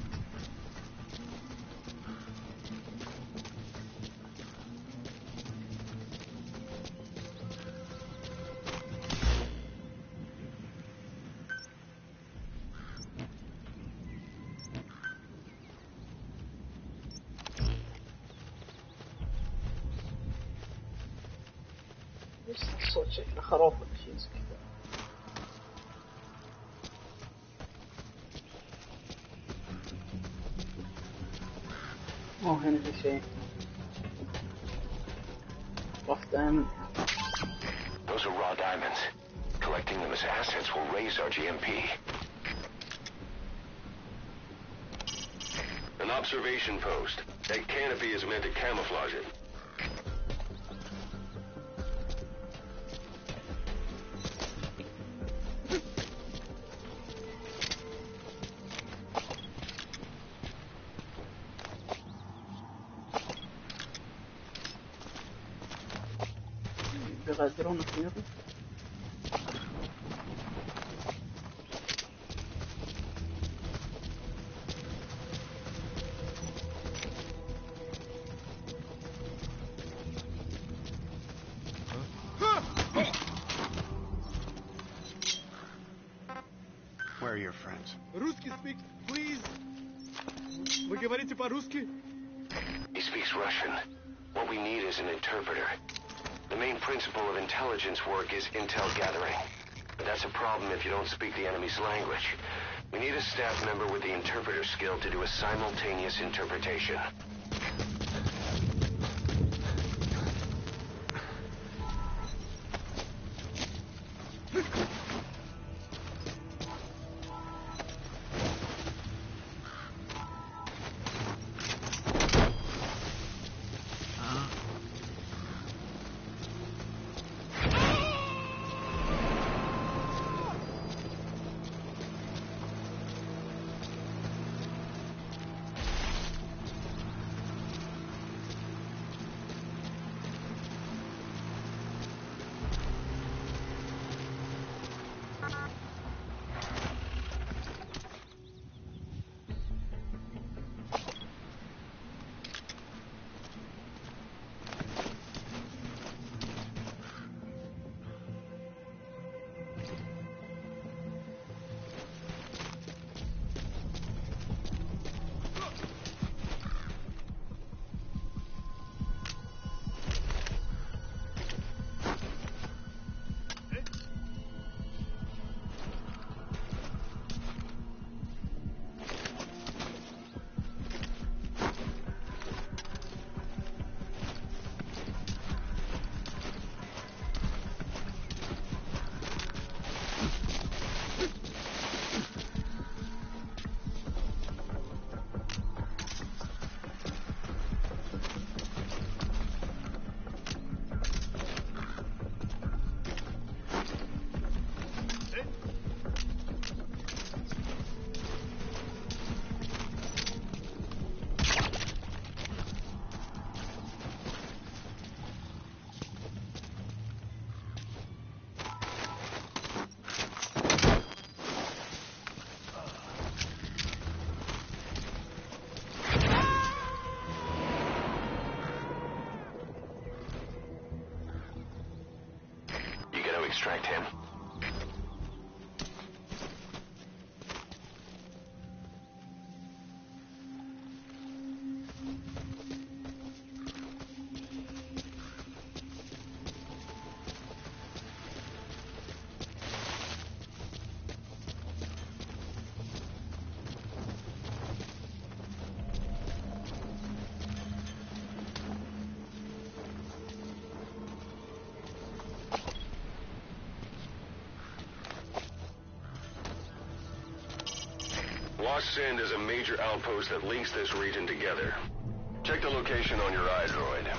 بس الصوت شكله خروف ولا شيء زي كذا. هنا في شيء. Left them. Those are raw diamonds. Collecting them as assets will raise our GMP. An observation post. That canopy is meant to camouflage it. بيغادرون خيره. Where are your friends? Русский speak, please. Вы говорите по-русски? He speaks Russian. What we need is an interpreter. The main principle of intelligence work is intel gathering. But that's a problem if you don't speak the enemy's language. We need a staff member with the interpreter skill to do a simultaneous interpretation. Extract him. Lost Sand is a major outpost that links this region together. Check the location on your iDroid.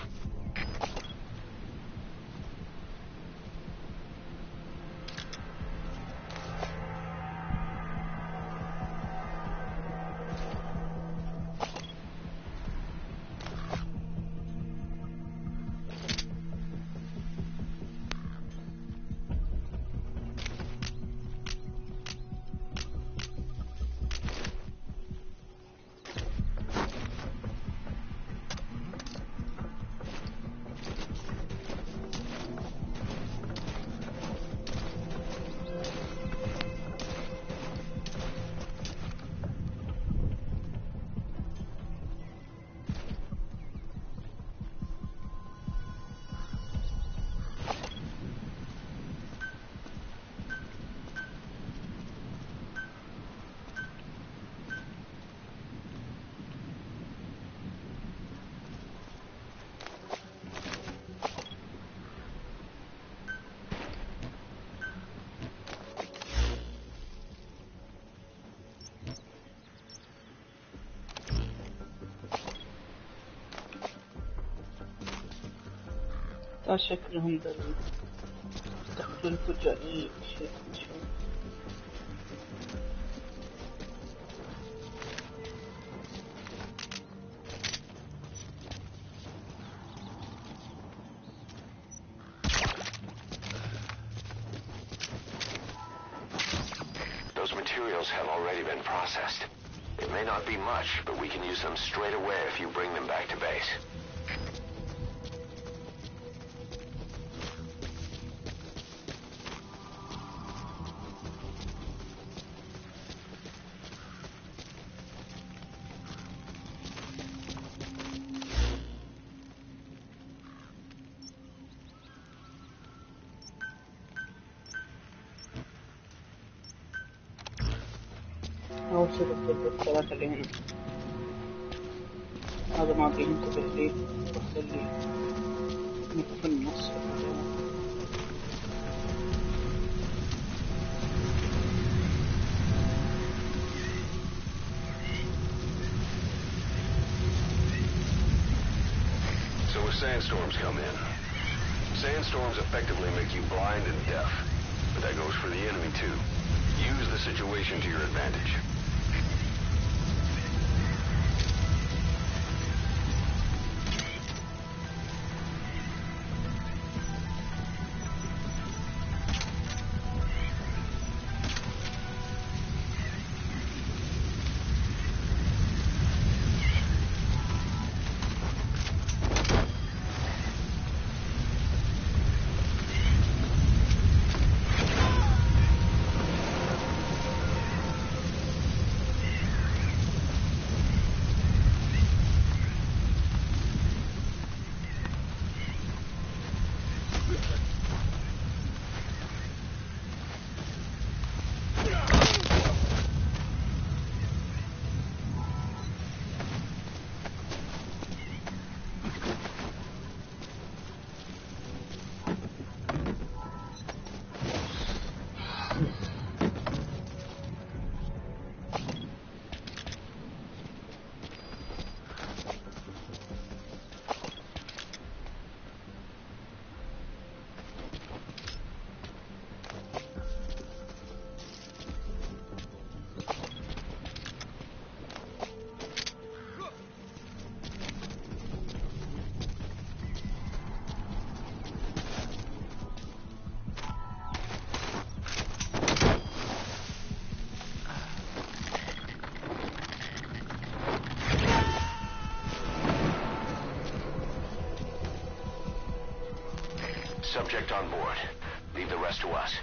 لا شكلهم يستخدمون فجائي شيء. Those materials have already been processed. It may not be much, but we can use them straight away if you bring them back to base. أول شيء بكتب الثلاثة اللي هنا، هذا ما بينتبه لي، بس اللي في النص. So if sandstorms come in, sandstorms effectively make you blind and deaf, but that goes for the enemy too. Use the situation to your advantage. Subject on board. Leave the rest to us.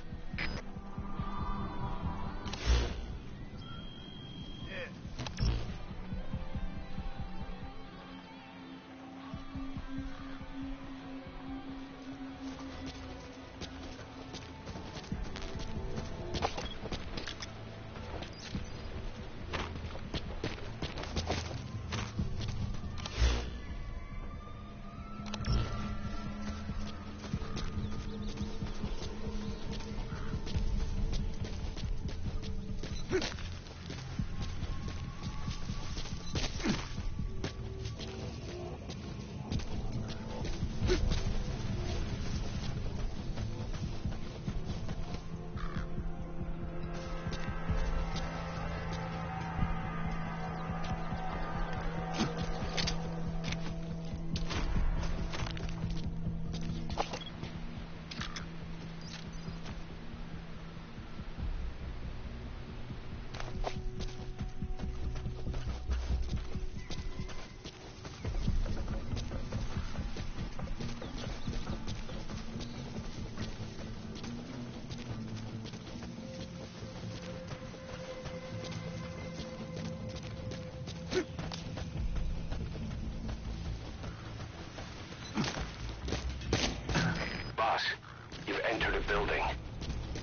Building.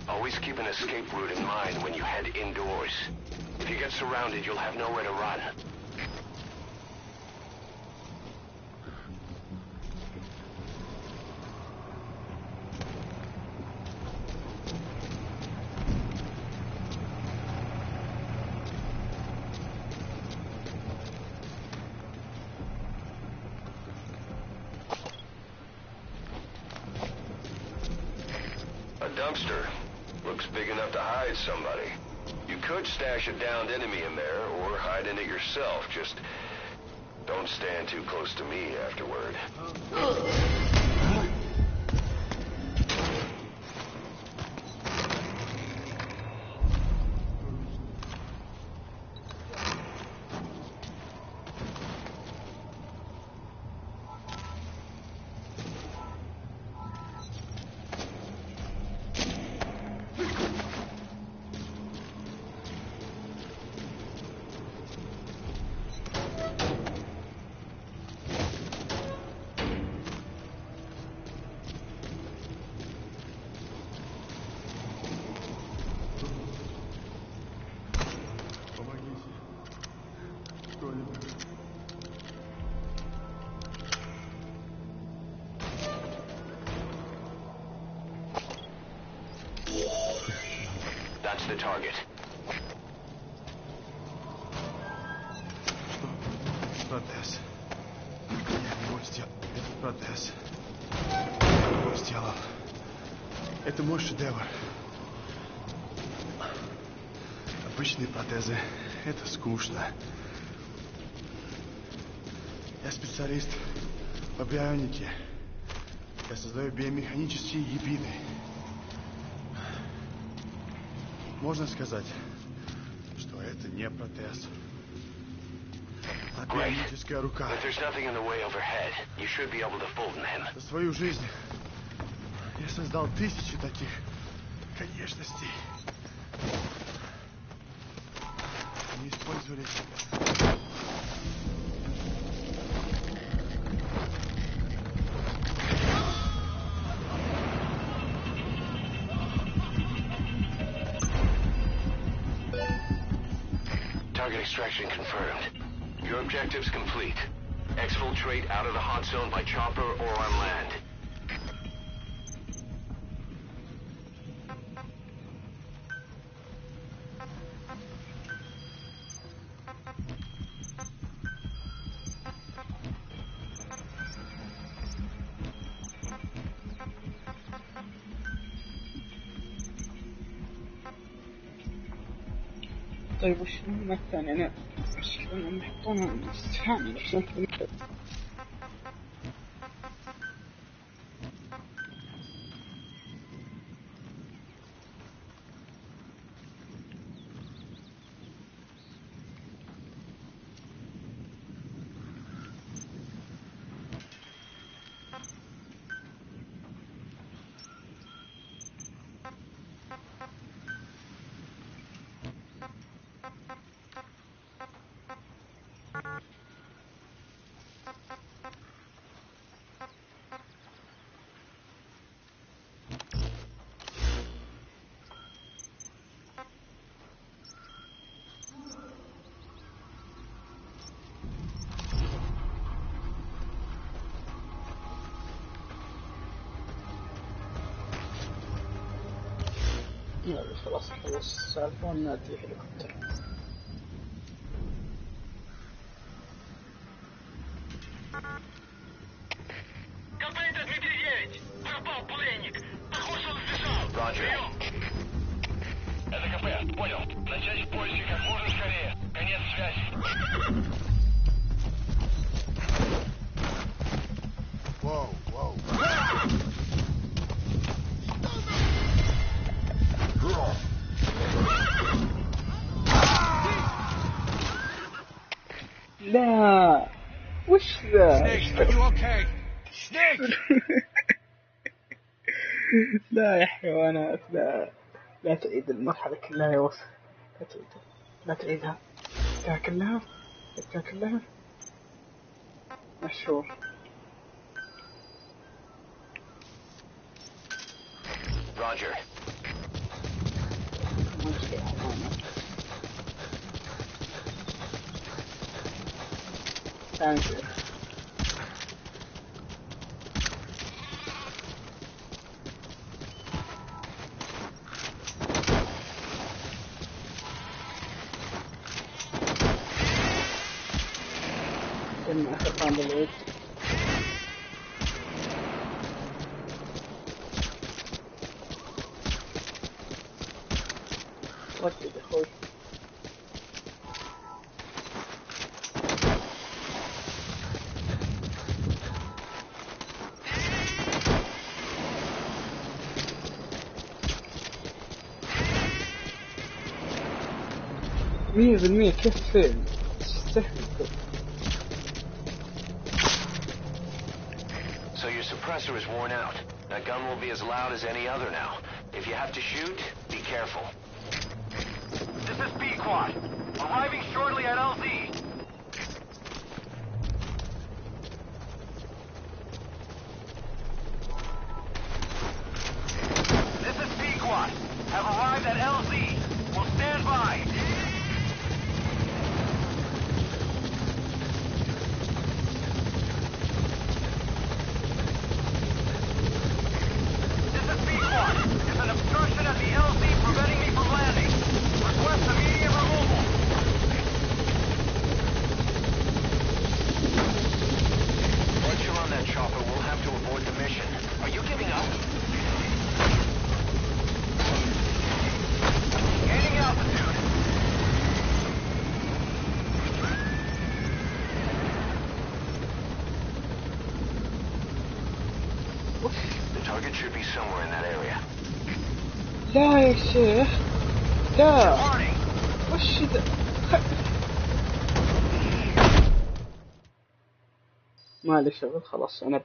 Always keep an escape route in mind when you head indoors. If you get surrounded, you'll have nowhere to run. dumpster. Looks big enough to hide somebody. You could stash a downed enemy in there, or hide in it yourself. Just don't stand too close to me afterward. That's the target. Протез. Я его сделал. Это протез. Его сделал. Это мой шедевр. Обычные протезы. Это скучно. Я специалист по бионике. Я создаю биомеханические гибриды. Можно сказать, что это не протез, а бионическая рука. За свою жизнь я создал тысячи таких конечностей. Они использовали себя. Target extraction confirmed. Your objective's complete. Exfiltrate out of the hot zone by chopper or on land. طيب وش المهمة الثانية؟ أنا محطونا استفهام عشان تنفذ. لا خلاص السالفة نادي هليكوبتر. Капитан 239! Пропал пленник! Похоже, он сбежал! Прием! Это КП, понял. Начать поиски как можно скорее. Конец связи. Воу, воу. لا وش ذا؟ لا يا حيوانات، لا تعيد المرحلة كلها يا وصف. لا تعيدها. كلها مشهور. Roger. Thank you. آخر طعم بالعيد. ركز يا اخوي. 100% كيف تستحمل. So your suppressor is worn out. That gun will be as loud as any other now. If you have to shoot, be careful. This is P-Quad. Arriving shortly at LZ. This is P-Quad. Have arrived at LZ. Will stand by. This is P-Quad. There's an obstruction at the LZ preventing me from landing. Request immediate removal. Once you're on that chopper, we'll have to abort the mission. Are you giving up? Gaining altitude. The target should be somewhere in that area. لا يا شيخ لا Warning. وش ذا ما لي شغل خلاص. انا